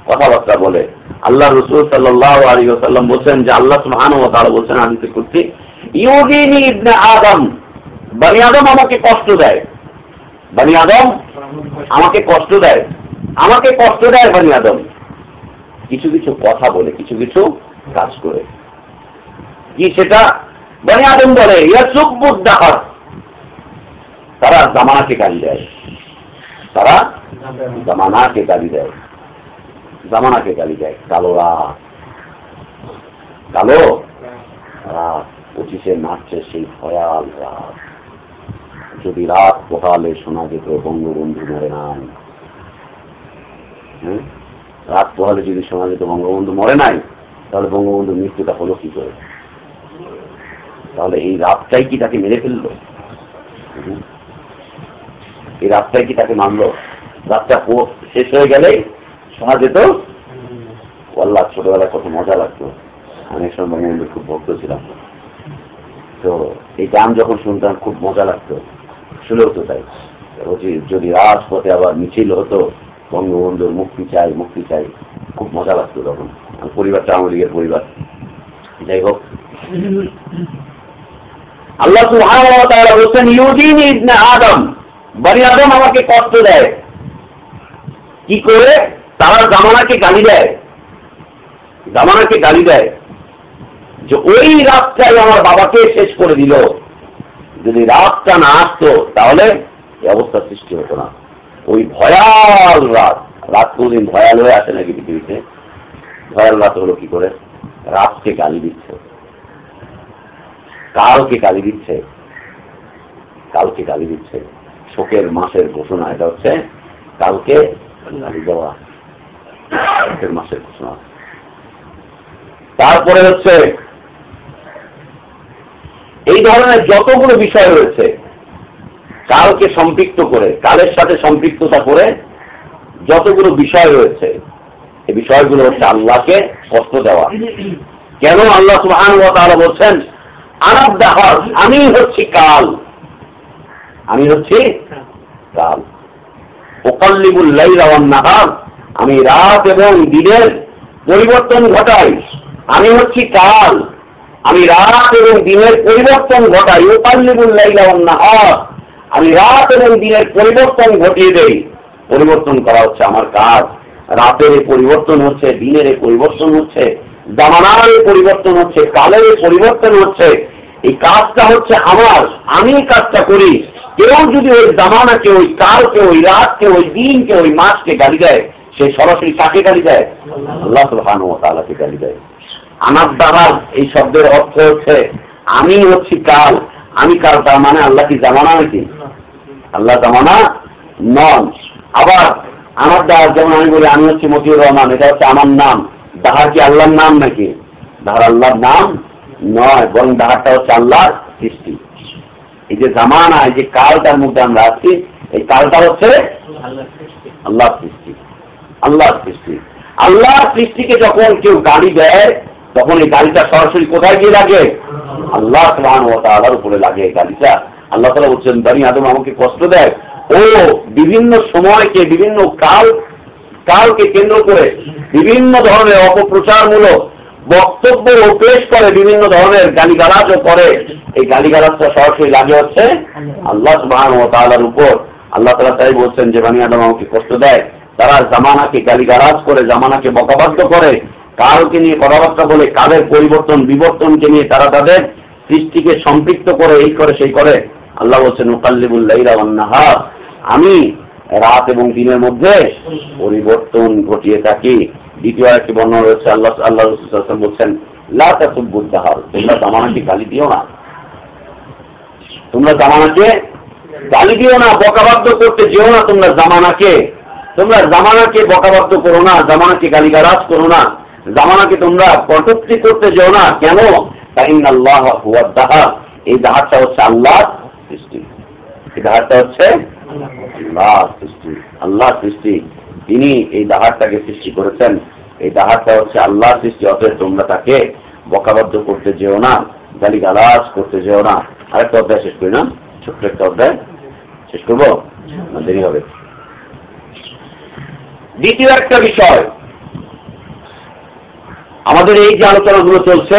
কথাবার্তা বলে। আল্লাহ রাসূল সাল্লাল্লাহু আলাইহি ওয়াসাল্লাম বলেন যে আল্লাহ সুবহানাহু ওয়া তাআলা বলেন হাদিসে কুদসি, ইউদিনি ইবনে আদম, বনি আদম আমাকে কষ্ট দেয়, বনি আদম আমাকে কষ্ট দেয়, আমাকে কষ্ট দেয় বনি আদম, কিছু কিছু কথা বলে, কিছু কিছু কাজ করে। কি সেটা? বনি আদম বলে ইয়াসুব্বুদ দাহর, তারা জামানাকে গালি দেয়, তারা জামানাকে গালি দেয়, জামানাকে গালি দেয়। কালো রাত, কালো রাত, 25-এ মার্চে সেই ভয়াল রাত, যদি রাত পোহালে শোনা যেত বঙ্গবন্ধু মরে নাই, রাত পোহালে যদি শোনা যেত বঙ্গবন্ধু মরে নাই, তাহলে বঙ্গবন্ধুর মৃত্যুটা হলো কি করে? তাহলে এই রাতটাই কি তাকে মেরে ফেললো? এই রাতটাই কি তাকে মানলো? রাতটা শেষ হয়ে গেলেই শোনা যেত। আল্লাহ, ছোটবেলায় কত মজা লাগতো, অনেক সময় বঙ্গবন্ধুর খুব ভক্ত ছিলাম, তো এই গান যখন শুনতাম খুব মজা লাগতো, শুনেও তো তাই। যদি রাজপথে আবার মিছিল হতো বঙ্গবন্ধুর মুক্তি চাই মুক্তি চাই, খুব মজা লাগতো তখন। পরিবারটা আওয়ামী লীগের পরিবার, যাই হোক। আল্লাহ সুবহানাহু ওয়া তাআলা বলেন ইউদিনি ইবনে আদম, বনি আদম আমাকে কষ্ট দেয়। কি করে? তারা জামানাকে গালি দেয়, জামানাকে গালি দেয় যে ওই রাতটাই আমার বাবাকে শেষ করে দিল, যদি রাতটা না আসতো তাহলে এই অবস্থা সৃষ্টি হতো না। ওই ভয়াল রাত, রাত কোনদিন ভয়াল হয়ে আসে নাকি পৃথিবীতে? ভয়াল রাত হলো কি করে? রাতকে গালি দিচ্ছে, কালকে গালি দিচ্ছে, কালকে গালি দিচ্ছে। শোকের মাসের ঘোষণা, এটা হচ্ছে কালকে গালি দেওয়া, শোকের মাসের ঘোষণা। তারপরে হচ্ছে এই ধরনের যতগুলো বিষয় রয়েছে কালকে সম্পৃক্ত করে, কালের সাথে সম্পৃক্ততা করে যতগুলো বিষয় রয়েছে, এই বিষয়গুলো হচ্ছে আল্লাহকে কষ্ট দেওয়া। কেন? আল্লাহ সুবহানাহু ওয়া তাআলা বলছেন আনাদ দাহর, আমি হচ্ছি কাল, আমি হচ্ছি কাল। উকাল্লিবুল লাইলা ওয়ান নাহার, আমি রাত এবং দিনের পরিবর্তন ঘটাই, আমি হচ্ছি কাল, আমি রাত এবং দিনের পরিবর্তন ঘটাই। ইউকাল্লিবুল লাইলা ওয়ান নাহার, আমি রাত এবং দিনের পরিবর্তন ঘটিয়ে দেই। পরিবর্তন করা হচ্ছে আমার কাজ। রাতের পরিবর্তন হচ্ছে, দিনের পরিবর্তন হচ্ছে, জামানার পরিবর্তন হচ্ছে, কালের পরিবর্তন হচ্ছে। এই কাজটা হচ্ছে আমার, আমি কাজটা করি। কেউ যদি ওই জামানাকে, ওই কালকে, ওই রাতকে, ওই দিনকে, ওই মাসকে গালি দেয়, সে সরাসরি কাকে গালি দেয়? আল্লাহ সুবহানাহু ওয়া তাআলাকে গালি দেয়। আমার দ্বারা এই শব্দের অর্থ হচ্ছে আমি হচ্ছি কাল, আমি কাল। তার মানে আল্লাহ কি জামানা নাকি? আল্লাহ জামানা নন। আবার আমার দ্বার, যেমন আমি বলি আমি হচ্ছি মতিউর রহমান, এটা হচ্ছে আমার নাম। দাহার কি আল্লাহর নাম নাকি? দাহার আল্লাহর নাম নয়, বরং দাহারটা হচ্ছে আল্লাহর সৃষ্টি। এই যে জামানা, এই যে কালটার মধ্যে আমরা আছি, এই কালটা হচ্ছে আল্লাহর সৃষ্টি। আল্লাহর সৃষ্টি, আল্লাহর সৃষ্টিকে যখন কেউ গালি দেয়, তখন এই গালিটা সরাসরি কোথায় গিয়ে লাগে? আল্লাহ সুবহানাহু ওয়া তাআলার উপরে লাগে এই গালিটা। আল্লাহ তাআলা বলছেন, বনি আদম আমাকে কষ্ট দেয়, ও বিভিন্ন সময়কে, বিভিন্ন কালকে কেন্দ্র করে বিভিন্ন ধরনের অপপ্রচারমূলক বক্তব্য পেশ করে, বিভিন্ন ধরনের গালিগালাজও করে। এই গালিগালাজটা সরাসরি লাগে হচ্ছে আল্লাহ সুবহানাহু ওয়া তাআলার উপর। আল্লাহ তাআলা তাই বলছেন যে বনি আদম আমাকে কষ্ট দেয়, তারা জামানাকে গালিগালাজ করে, জামানাকে বকাবাদ্য করে, কালকে নিয়ে কথাবার্তা বলে, কালের পরিবর্তন বিবর্তনকে নিয়ে তারা তাদের সৃষ্টিকে সম্পৃক্ত করে, এই করে সেই করে। আল্লাহ বলছেন ইউকাল্লিবুল লাইলা ওয়ান নাহার, আমি রাত এবং দিনের মধ্যে পরিবর্তন ঘটিয়ে থাকি। দ্বিতীয় একটি বর্ণনা রয়েছে, আল্লাহ রাসূল সাল্লাল্লাহু আলাইহি ওয়াসাল্লাম বলছেন, লা তাসুব্বুদ দাহার, তোমরা জামানাকে গালি দিও না, তোমরা জামানাকে গালি দিও না, বকাবাদ্য করতে যেও না। তোমরা জামানাকে বকাবাদ্য করো না, জামানাকে গালিগালাজ করো না, জামানাকে তোমরা কটূক্তি করতে যেও না। কেন? ইন্নাল্লাহ হুয়াদ দাহার, এই দাহারটা হচ্ছে আল্লাহর সৃষ্টি। এই দাহারটা হচ্ছে আল্লাহর সৃষ্টি, আল্লাহর সৃষ্টি। তিনি এই দাহারটাকে সৃষ্টি করেছেন, এই দাহারটা হচ্ছে আল্লাহর সৃষ্টি। অতএব তোমরা তাকে বকাবাদ্য করতে যেও না, গালিগালাজ করতে যেও না। আরেকটা অধ্যায় শেষ করি না, ছোট্ট একটা অধ্যায় শেষ করবো না, দেরি হবে। দ্বিতীয় একটা বিষয়, আমাদের এই যে আলোচনাগুলো চলছে,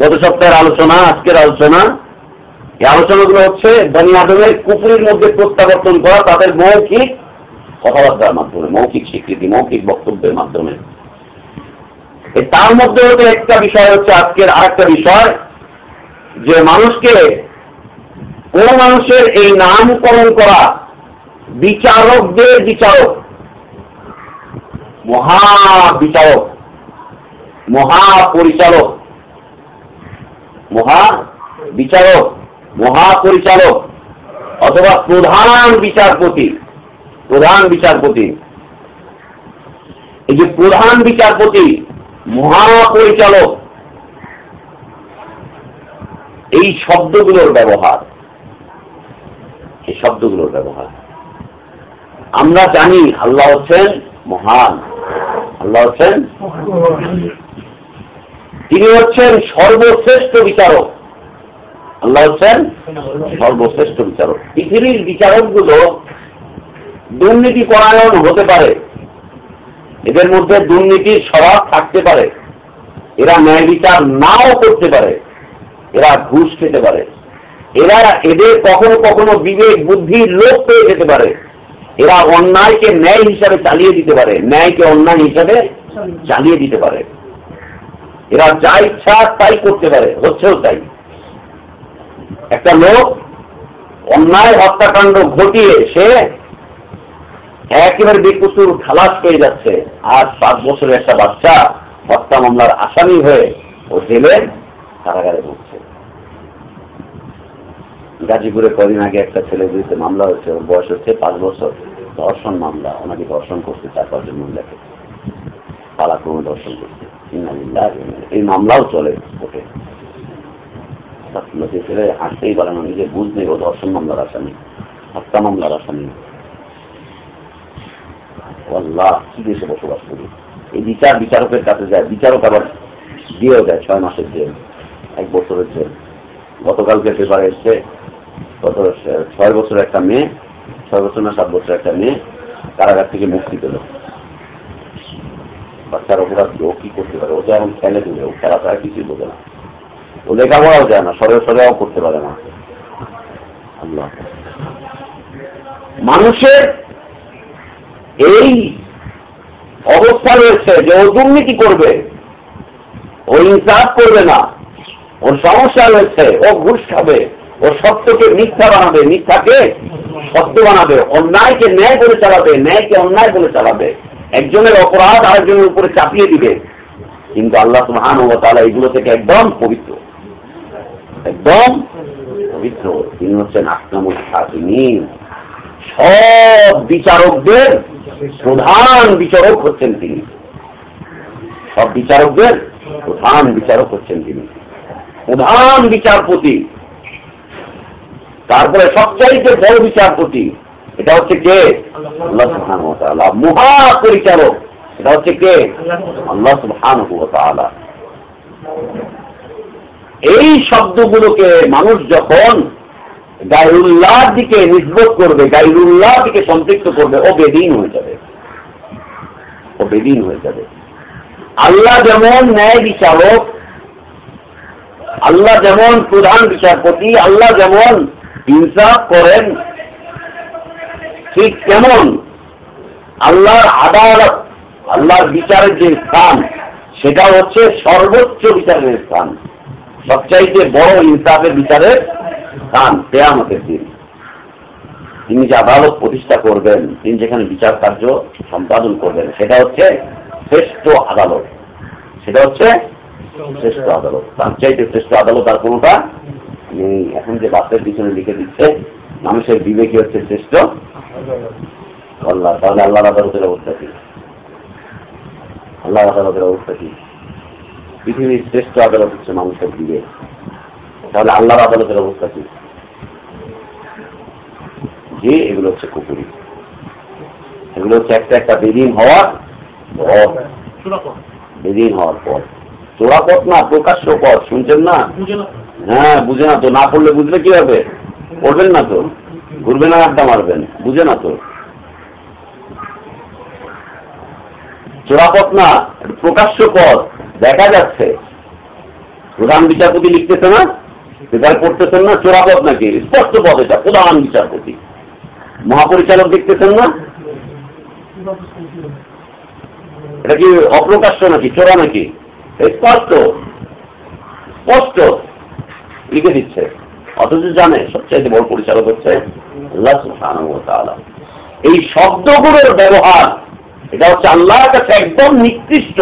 গত সপ্তাহের আলোচনা, আজকের আলোচনা, এই আলোচনাগুলো হচ্ছে বনি আদমের কুফরির মধ্যে প্রত্যাবর্তন করা, তাদের মৌখিক কথাবার্তার মাধ্যমে, মৌখিক স্বীকৃতি, মৌখিক বক্তব্যের মাধ্যমে। তার মধ্যে হচ্ছে একটা বিষয় হচ্ছে আজকের আরেকটা বিষয়, যে মানুষকে, কোন মানুষের এই নামকরণ করা বিচারকদের বিচারক, মহাবিচারক, মহাপরিচালক, মহাবিচারক, মহাপরিচালক অথবা প্রধান বিচারপতি, এই যে প্রধান বিচারপতি, মহাপরিচালক, এই শব্দগুলোর ব্যবহার, আমরা জানি আল্লাহ হচ্ছেন মহান, আল্লাহ হচ্ছেন, তিনি হচ্ছেন সর্বশ্রেষ্ঠ বিচারক, আল্লাহ হচ্ছেন সর্বশ্রেষ্ঠ বিচারক। পৃথিবীর বিচারকগুলো দুর্নীতি পরায়ণ হতে পারে, এদের মধ্যে দুর্নীতির স্বভাব থাকতে পারে, এরা ন্যায় বিচার নাও করতে পারে, এরা ঘুষ খেতে পারে, এদের কখনো কখনো বিবেক বুদ্ধির লোপ পেয়ে যেতে পারে, এরা অন্যায়কে ন্যায় হিসাবে চালিয়ে দিতে পারে, ন্যায়কে অন্যায় হিসাবে চালিয়ে দিতে পারে, এরা যা ইচ্ছা তাই করতে পারে, হচ্ছেও তাই। একটা লোক অন্যায় হত্যাকাণ্ড ঘটিয়ে সে একেবারে বেকসুর খালাস পেয়ে যাচ্ছে, আর 7 বছরের একটা বাচ্চা হত্যা মামলার আসামি হয়ে ও জেলের কারাগারে ভুগছে। গাজীপুরে কদিন আগে একটা ছেলের বিরুদ্ধে মামলা হচ্ছে, ওর বয়স হচ্ছে 5 বছর, ধর্ষণ মামলা, ওনাকে ধর্ষণ করছে 4-5 মহিলাকে, পালাক্রমে ধর্ষণ করছে। এই মামলাও চলে কোর্টে। ছেলে হাসতেই পারে না, নিজে বুঝ নেই ও ধর্ষণ মামলার আসামি, হত্যা মামলার আসামি। আল্লাহ, কি দেশে বসবাস করি? এই বিচারকের কাছে যায়, বিচারক আবার দিয়েও দেয় 6 মাসের জেল, 1 বছরের জেল। গতকালকে পেপারে এসছে, গত 6 বছর একটা মেয়ে, 6 বছর না 7 বছর একটা মেয়ে কারাগার থেকে মুক্তি পেল। বাচ্চার অপরাধ ও কি করতে পারে? ও তো এখন খেলে তুলে, ও খেলা ছাড়া কিছুই বোঝে না, ও লেখাপড়াও যায় না, সরে সরেও করতে পারে না। আল্লাহ, মানুষের এই অবস্থা রয়েছে যে ও দুর্নীতি করবে, ও ইনসাফ করবে না, ওর সমস্যা রয়েছে, ও ঘুষ খাবে, ও সত্যকে মিথ্যা বানাবে, মিথ্যাকে সত্য বানাবে, অন্যায়কে ন্যায় বলে চালাবে, ন্যায়কে অন্যায় বলে চালাবে, একজনের অপরাধ আরেকজনের উপরে চাপিয়ে দিবে। কিন্তু আল্লাহ সুবহানাহু ওয়া তাআলা এগুলো থেকে একদম পবিত্র, একদম পবিত্র। তিনি হচ্ছেন আহকামুল হাকিমিন, সব বিচারকদের প্রধান বিচারক হচ্ছেন তিনি, সব বিচারকদের প্রধান বিচারক হচ্ছেন তিনি, প্রধান বিচারপতি। তারপরে সবচাইতে বড় বিচারপতি এটা হচ্ছে কে? আল্লাহ সুবহানাহু ওয়া তাআলা। মহা পরিচালক এটা হচ্ছে কে? আল্লাহ সুবহানাহু ওয়া তাআলা। এই শব্দগুলোকে মানুষ যখন গায়রুল্লাহর দিকে নিসবত করবে, গায়রুল্লাহর দিকে সম্পৃক্ত করবে, ও বেদীন হয়ে যাবে, ও বেদীন হয়ে যাবে। আল্লাহ যেমন ন্যায় বিচারক, আল্লাহ যেমন প্রধান বিচারপতি, আল্লাহ যেমন ইনসাফ করেন, ঠিক তেমন আল্লাহর আদালত, আল্লাহর বিচারের যে স্থান সেটা হচ্ছে সর্বোচ্চ বিচারের স্থান, সবচাইতে বড় ইনসাফের বিচারের স্থান কিয়ামতের দিন। তিনি যে আদালত প্রতিষ্ঠা করবেন, তিনি যেখানে বিচার কার্য সম্পাদন করবেন, সেটা হচ্ছে শ্রেষ্ঠ আদালত, সেটা হচ্ছে শ্রেষ্ঠ আদালত। তার চাইতে শ্রেষ্ঠ আদালত আর কোনটা নেই। এখন যে বাসের পিছনে লিখে দিচ্ছে মানুষের বিবেকী হচ্ছে শ্রেষ্ঠ আল্লাহ, তাহলে আল্লাহর আদালতের অবস্থা কি? আল্লাহর আদালতের অবস্থা কি? পৃথিবীর শ্রেষ্ঠ আদালত হচ্ছে মানুষের বিবেক, তাহলে আল্লাহর আদালতের অবস্থা কি? যে এগুলো হচ্ছে কুকুরি, এগুলো হচ্ছে একটা একটা বেদিন হওয়ার পর, বেদিন হওয়ার পর। চোরা পথ না, প্রকাশ্য পথ, শুনছেন না? হ্যাঁ, বুঝে না তো, না পড়লে বুঝলে কি হবে? পড়বেন না তো, ঘুরবে না, আড্ডা মারবেন, বুঝে না তো। চোরা পথ না, প্রকাশ্য পথ, দেখা যাচ্ছে। প্রধান বিচারপতি লিখতেছে না, পেপার পড়তেছেন না, চোরা পথ নাকি? স্পষ্ট পথ, এটা প্রধান বিচারপতি। মহাপরিচালক দেখতেছেন না, এটা কি অপ্রকাশ্য নাকি, চোরা নাকি? স্পষ্ট স্পষ্ট লিখে দিচ্ছে, অথচ জানে সবচাইতে বড় পরিচালক হচ্ছে আল্লাহ সুবহানাহু ওয়া তাআলা। এই শব্দগুলোর ব্যবহার এটা হচ্ছে আল্লাহর কাছে একদম নিকৃষ্ট,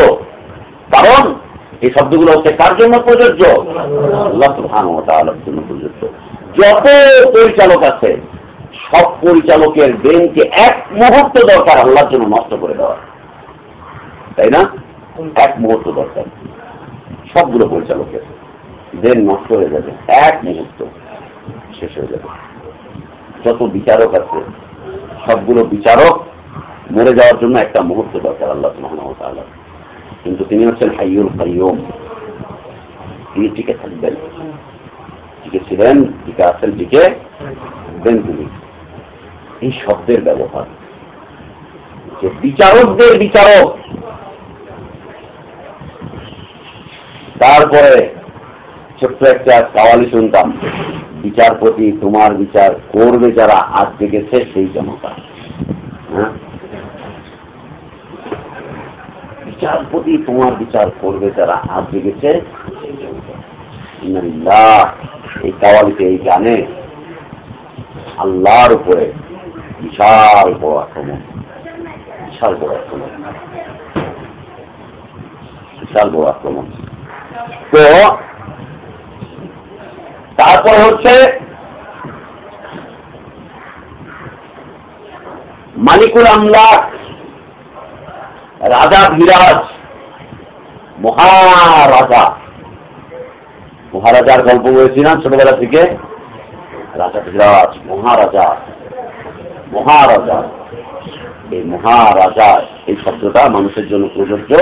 কারণ এই শব্দগুলো হচ্ছে কার জন্য প্রযোজ্য? আল্লাহ সুবহানাহু ওয়া তাআলার জন্য প্রযোজ্য। যত পরিচালক আছে সব পরিচালকের ব্রেনকে এক মুহূর্ত দরকার আল্লাহর জন্য নষ্ট করে দেওয়া, তাই না? এক মুহূর্ত দরকার সবগুলো পরিচালকের, ব্রেন নষ্ট হয়ে যাবে, এক মুহূর্ত শেষ হয়ে যাবে। যত বিচারক আছে সবগুলো বিচারক মরে যাওয়ার জন্য একটা মুহূর্ত দরকার আল্লাহ সুবহানাহু ওয়া তাআলা। কিন্তু তিনি হচ্ছেন হাইয়ুল কাইয়ুম, তিনি টিকে থাকবেন, টিকে ছিলেন, টিকে আছেন, টিকে থাকবেন তিনি। এই শব্দের ব্যবহার যে বিচারকদের বিচারক। তারপরে ছোট্ট একটা কাওয়ালি শুনতাম, বিচারপতি তোমার বিচার করবে যারা আজ জেগেছে সেই জনতা। হ্যাঁ, বিচারপতি তোমার বিচার করবে যারা আজ জেগেছে সেই জনতা। এই কাওয়ালিতে, এই গানে আল্লাহর উপরে বিশাল বড় আক্রমণ, বিশাল বড় আক্রমণ, বিশাল বড় আক্রমণ। তো তারপর হচ্ছে মালিকুল আমলাক, রাজা বিরাজ, মহারাজা। মহারাজার গল্প বলেছিলাম ছোটবেলা থেকে, রাজা বিরাজ, মহারাজা, মহারাজা। এই মহারাজা এই শব্দটা মানুষের জন্য প্রযোজ্য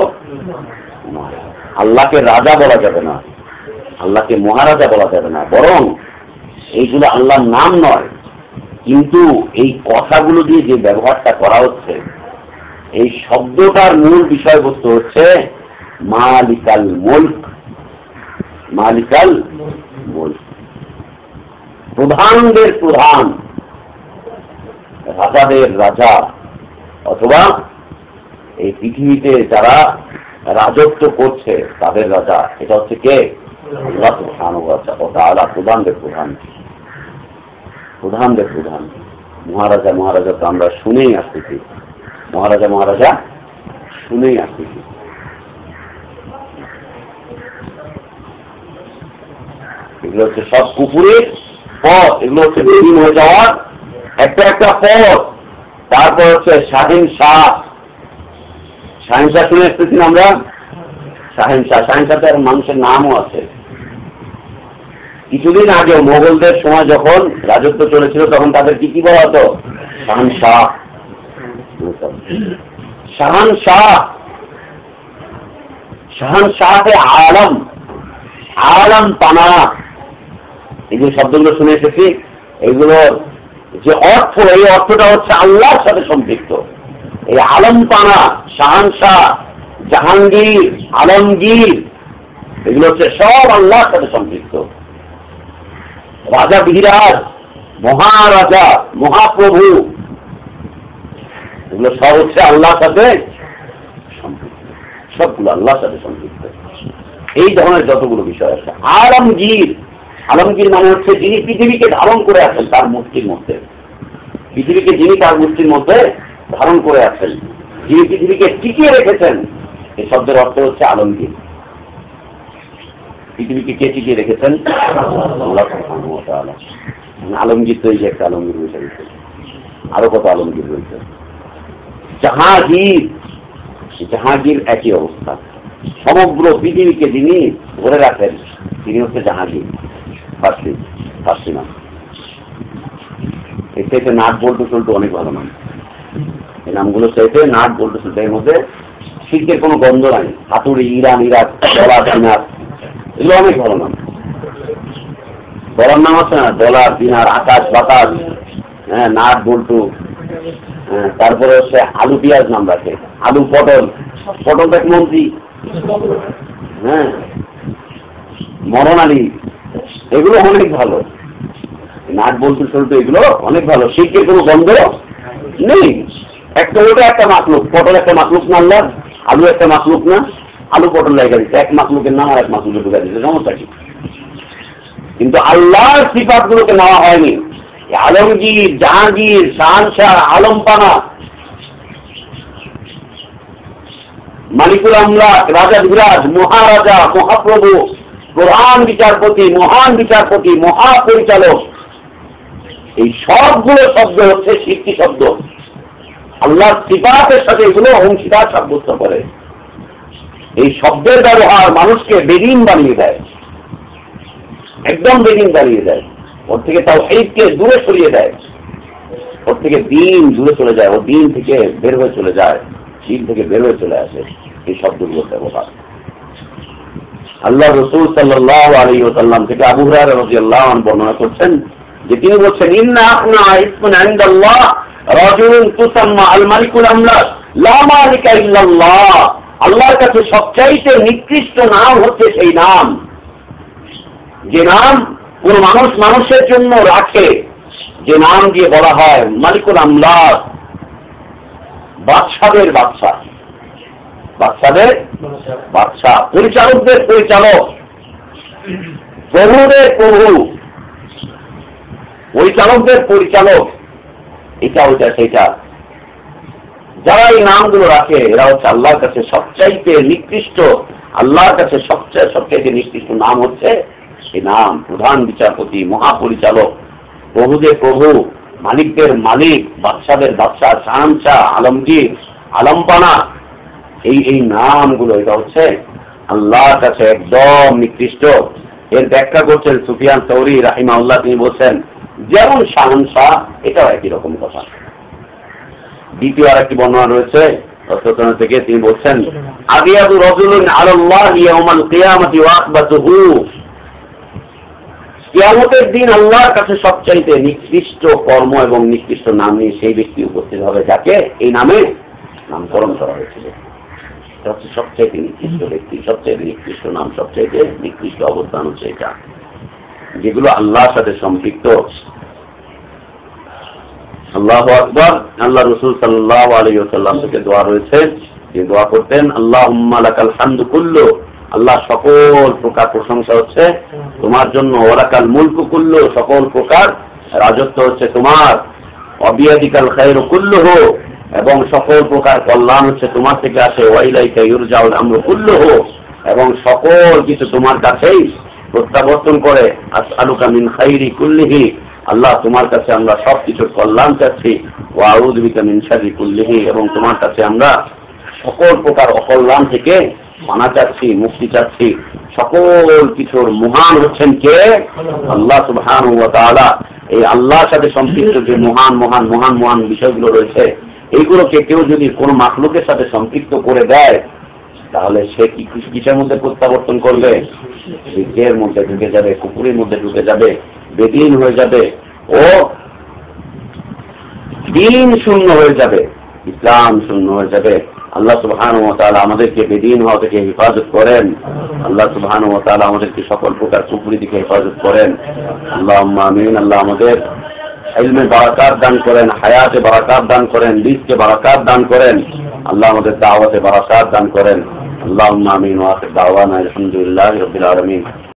নয়। আল্লাহকে রাজা বলা যাবে না, আল্লাহকে মহারাজা বলা যাবে না, বরং এইগুলো আল্লাহর নাম নয়। কিন্তু এই কথাগুলো দিয়ে যে ব্যবহারটা করা হচ্ছে এই শব্দটার মূল বিষয়বস্তু হচ্ছে মালিকাল মুলক, মালিকাল মুলক, প্রধানদের প্রধান, রাজাদের রাজা, অথবা এই পৃথিবীতে যারা রাজত্ব করছে তাদের রাজা। এটা হচ্ছে কে? আল্লাহ সুবহানাহু ওয়া তাআলা, প্রধানদের প্রধান, প্রধানদের প্রধান। মহারাজা মহারাজা তো আমরা শুনেই আসতেছি, মহারাজা মহারাজা শুনেই আসতেছি। এগুলো হচ্ছে সব কুকুরের পথ, এগুলো হচ্ছে বেদিন হয়ে যাওয়ার একটা একটা পথ। তারপর হচ্ছে শাহিন শাহ, শাহিন শাহ শুনে আসতেছি না আমরা? শাহিন শাহ, শাহিন শাহ তার মানুষের নামও আছে। কিছুদিন আগে মোগলদের সময় যখন রাজত্ব চলেছিল তখন তাদের কি বলা হতো? শাহান শাহ। শাহান শাহ, শাহান শাহে আলম, আলম পানা, এই যে শব্দগুলো শুনে এসেছি, এগুলোর যে অর্থ, এই অর্থটা হচ্ছে আল্লাহর সাথে সম্পৃক্ত। এই আলম পানা, শাহান শাহ, জাহাঙ্গীর, আলমগীর, এগুলো হচ্ছে সব আল্লাহর সাথে সম্পৃক্ত। রাজা বিরাজ, মহারাজা, মহাপ্রভু, এগুলো সব হচ্ছে আল্লাহর সাথে সম্পৃক্ত, সবগুলো আল্লাহর সাথে সম্পৃক্ত। এই ধরনের যতগুলো বিষয় আছে। আলমগীর, আলমগীর মানে হচ্ছে যিনি পৃথিবীকে ধারণ করে আছেন তার মুষ্টির মধ্যে, পৃথিবীকে যিনি তার মুষ্টির মধ্যে ধারণ করে আছেন, যিনি পৃথিবীকে টিকিয়ে রেখেছেন, এই শব্দের অর্থ হচ্ছে আলমগীর। পৃথিবীকে কে টিকিয়ে রেখেছেন? আল্লাহ সুবহানাহু ওয়া তাআলা। আলমগীর তো এই যে একটা আলমগীর রয়েছে, আরো কত আলমগীর রয়েছে। জাহাঙ্গীর, জাহাঙ্গীর একই অবস্থা, সমগ্র পৃথিবীকে যিনি ধরে রাখেন তিনি হচ্ছে জাহাঙ্গীর। ফার্সি, ফার্সি নাম। এর চাইতে নাট বল্টু চল্টু অনেক ভালো নাম। এই নামগুলো চাইতে নাট বল্টু চল্টু, এর মধ্যে শিল্পের কোনো গন্ধ নাই। হাতুড়ি, ইরান, ইরাক, ডলার, দিনার, এগুলো অনেক ভালো নাম। বলার নাম আছে না, ডলার, দিনার, আকাশ বাতাস, হ্যাঁ, নাট বল্টু, হ্যাঁ, তারপরে হচ্ছে আলু পেঁয়াজ নাম রাখে, আলু পটল, পটল দেখ মন্ত্রী, হ্যাঁ, মরণ আলী, এগুলো অনেক ভালো। নাট বল্টু চল্টু এগুলো অনেক ভালো, শিল্পের কোনো গন্ধ নেই। একটা ওটা একটা মাকলুক, পটল একটা মাকলুক না আল্লাহ, আলু একটা মাকলুক না, আলু পটল লেখা দিচ্ছে, এক মাকলুকের নাম আর এক মাকলুকে ঢুকা দিচ্ছে, সমস্যা কি? কিন্তু আল্লাহর সিফাত গুলোকে নেওয়া হয়নি। আলমগীর, জাহাঙ্গীর, শাহানশাহ, আলমপানা, মালিকুল আমলাক, রাজা বিরাজ, মহারাজা, মহাপ্রভু, প্রধান বিচারপতি, মহান বিচারপতি, মহাপরিচালক, এই সবগুলো শব্দ হচ্ছে শিরকি শব্দ। আল্লাহর সিফাতের সাথে এগুলো অংশীদার সাব্যস্ত করে। এই শব্দের ব্যবহার মানুষকে বেদিন বানিয়ে দেয়, একদম বেদিন বানিয়ে দেয়। ওর থেকে তাওহীদকে দূরে সরিয়ে দেয়, ওর থেকে দ্বীন দূরে চলে যায়, ও দ্বীন থেকে বের হয়ে চলে যায়, দ্বীন থেকে বের হয়ে চলে আসে এই শব্দগুলোর ব্যবহার। আল্লাহ রাসূল সাল্লাল্লাহু আলাইহি ওয়াসাল্লাম থেকে আবু হুরায়রা রাদিয়াল্লাহু আনহু বর্ণনা করছেন যে তিনি বলছেন, ইন্না আখনা ইসমুন ইনদাল্লাহ রাজুলুন তুসাম্মা আল মালিকুল আমলাক লা মালিকা ইল্লাল্লাহ। আল্লাহর কাছে সবচাইতে নিকৃষ্ট নাম হচ্ছে সেই নাম, যে নাম কোন মানুষ মানুষের জন্য রাখে, যে নাম দিয়ে বলা হয় মালিকুল আমলাক, বাদশাদের বাদশা, বাদশাদের বাদশা, পরিচালকদের পরিচালক, প্রভুদের প্রভু, পরিচালকদের পরিচালক, এটা ওইটা সেইটা। যারা এই নামগুলো রাখে এরা হচ্ছে আল্লাহর কাছে সবচাইতে নিকৃষ্ট, আল্লাহর কাছে সবচাইতে নিকৃষ্ট নাম হচ্ছে এই নাম, প্রধান বিচারপতি, মহাপরিচালক, প্রভুদের প্রভু, মালিকদের মালিক, বাদশাদের বাদশা, শাহানশাহ, আলমগীর, আলমপানা, এই নামগুলো এটা হচ্ছে আল্লাহর কাছে একদম নিকৃষ্ট। এর ব্যাখ্যা করছেন সুফিয়ান সৌরি রাহিমাহুল্লাহ, তিনি বলছেন যেমন শাহানশাহ এটাও একই রকম কথা। দ্বিতীয় আর একটি বর্ণনা রয়েছে রসূল থেকে, তিনি বলছেন আদিয়াদু রাজুলুন আলাল্লাহি ইয়াউমাল কিয়ামাতি ওয়া আকবাতুহু, কিয়ামতের দিন আল্লাহর কাছে সবচাইতে নিকৃষ্ট কর্ম এবং নিকৃষ্ট নাম নিয়ে সেই ব্যক্তি উপস্থিত হবে যাকে এই নামে নামকরণ করা হয়েছিল। এটা হচ্ছে সবচেয়ে নিকৃষ্ট ব্যক্তি, সবচেয়ে নিকৃষ্ট নাম, সবচেয়ে নিকৃষ্ট অবস্থান হচ্ছে এটা, যেগুলো আল্লাহর সাথে সম্পৃক্ত। আল্লাহু আকবার। আল্লাহ রাসূল সাল্লাল্লাহু আলাইহি ওয়াসাল্লাম থেকে দোয়া রয়েছে, যে দোয়া করতেন, আল্লাহুম্মা লাকাল হামদু কুল্লু, আল্লাহ সকল প্রকার প্রশংসা হচ্ছে তোমার জন্য, ওয়ালাকাল মুলকু কুল্লু, সকল প্রকার রাজত্ব হচ্ছে তোমার, ওয়াবিয়াদিকাল খায়রু কুল্লুহু, এবং সকল প্রকার কল্যাণ হচ্ছে তোমার থেকে আসে, ওয়াইলাইকা ইউরজাউল আমরু কুল্লুহু, এবং সকল কিছু তোমার কাছেই প্রত্যাবর্তন করে। আসআলুকা মিন খাইরি কুল্লিহি, আল্লাহ তোমার কাছে আমরা সব কিছুর কল্যাণ চাচ্ছি, ওয়া আউযু বিকা মিন শাররি কুল্লিহি, এবং তোমার কাছে আমরা সকল প্রকার অকল্যাণ থেকে মানা চাচ্ছি, মুক্তি চাচ্ছি। সকল কিছুর মহান হচ্ছেন কে? আল্লাহ সুবহানাহু ওয়া তাআলা। এই আল্লাহর সাথে সম্পৃক্ত যে মহান মহান মহান মহান বিষয়গুলো রয়েছে, এইগুলোকে কেউ যদি কোনো মাখলুকের সাথে সম্পৃক্ত করে দেয়, তাহলে সে কিসের মধ্যে প্রত্যাবর্তন করবে? শিরকের মধ্যে ঢুকে যাবে, কুফরের মধ্যে ঢুকে যাবে, বেদীন হয়ে যাবে, ও দ্বীন শূন্য হয়ে যাবে, ইসলাম শূন্য হয়ে যাবে। আল্লাহ সুবহানাহু ওয়া তাআলা আমাদেরকে বেদীন হওয়া থেকে হেফাজত করেন। আল্লাহ সুবহানাহু ওয়া তাআলা আমাদেরকে সকল প্রকার কুফরি থেকে হেফাজত করেন। আল্লাহুম্মা আমিন। আল্লাহ আমাদের ইলমে বারাকাত দান করেন, হায়াতে বারাকাত দান করেন, রিজকে বারাকাত দান করেন। আল্লাহ আমাদের দাওয়াতে বারাকাত দান করেন। আল্লাহুম্মা আমিন। ওয়া আখির দাওয়ানা আলহামদুলিল্লাহি রাব্বিল আলামিন।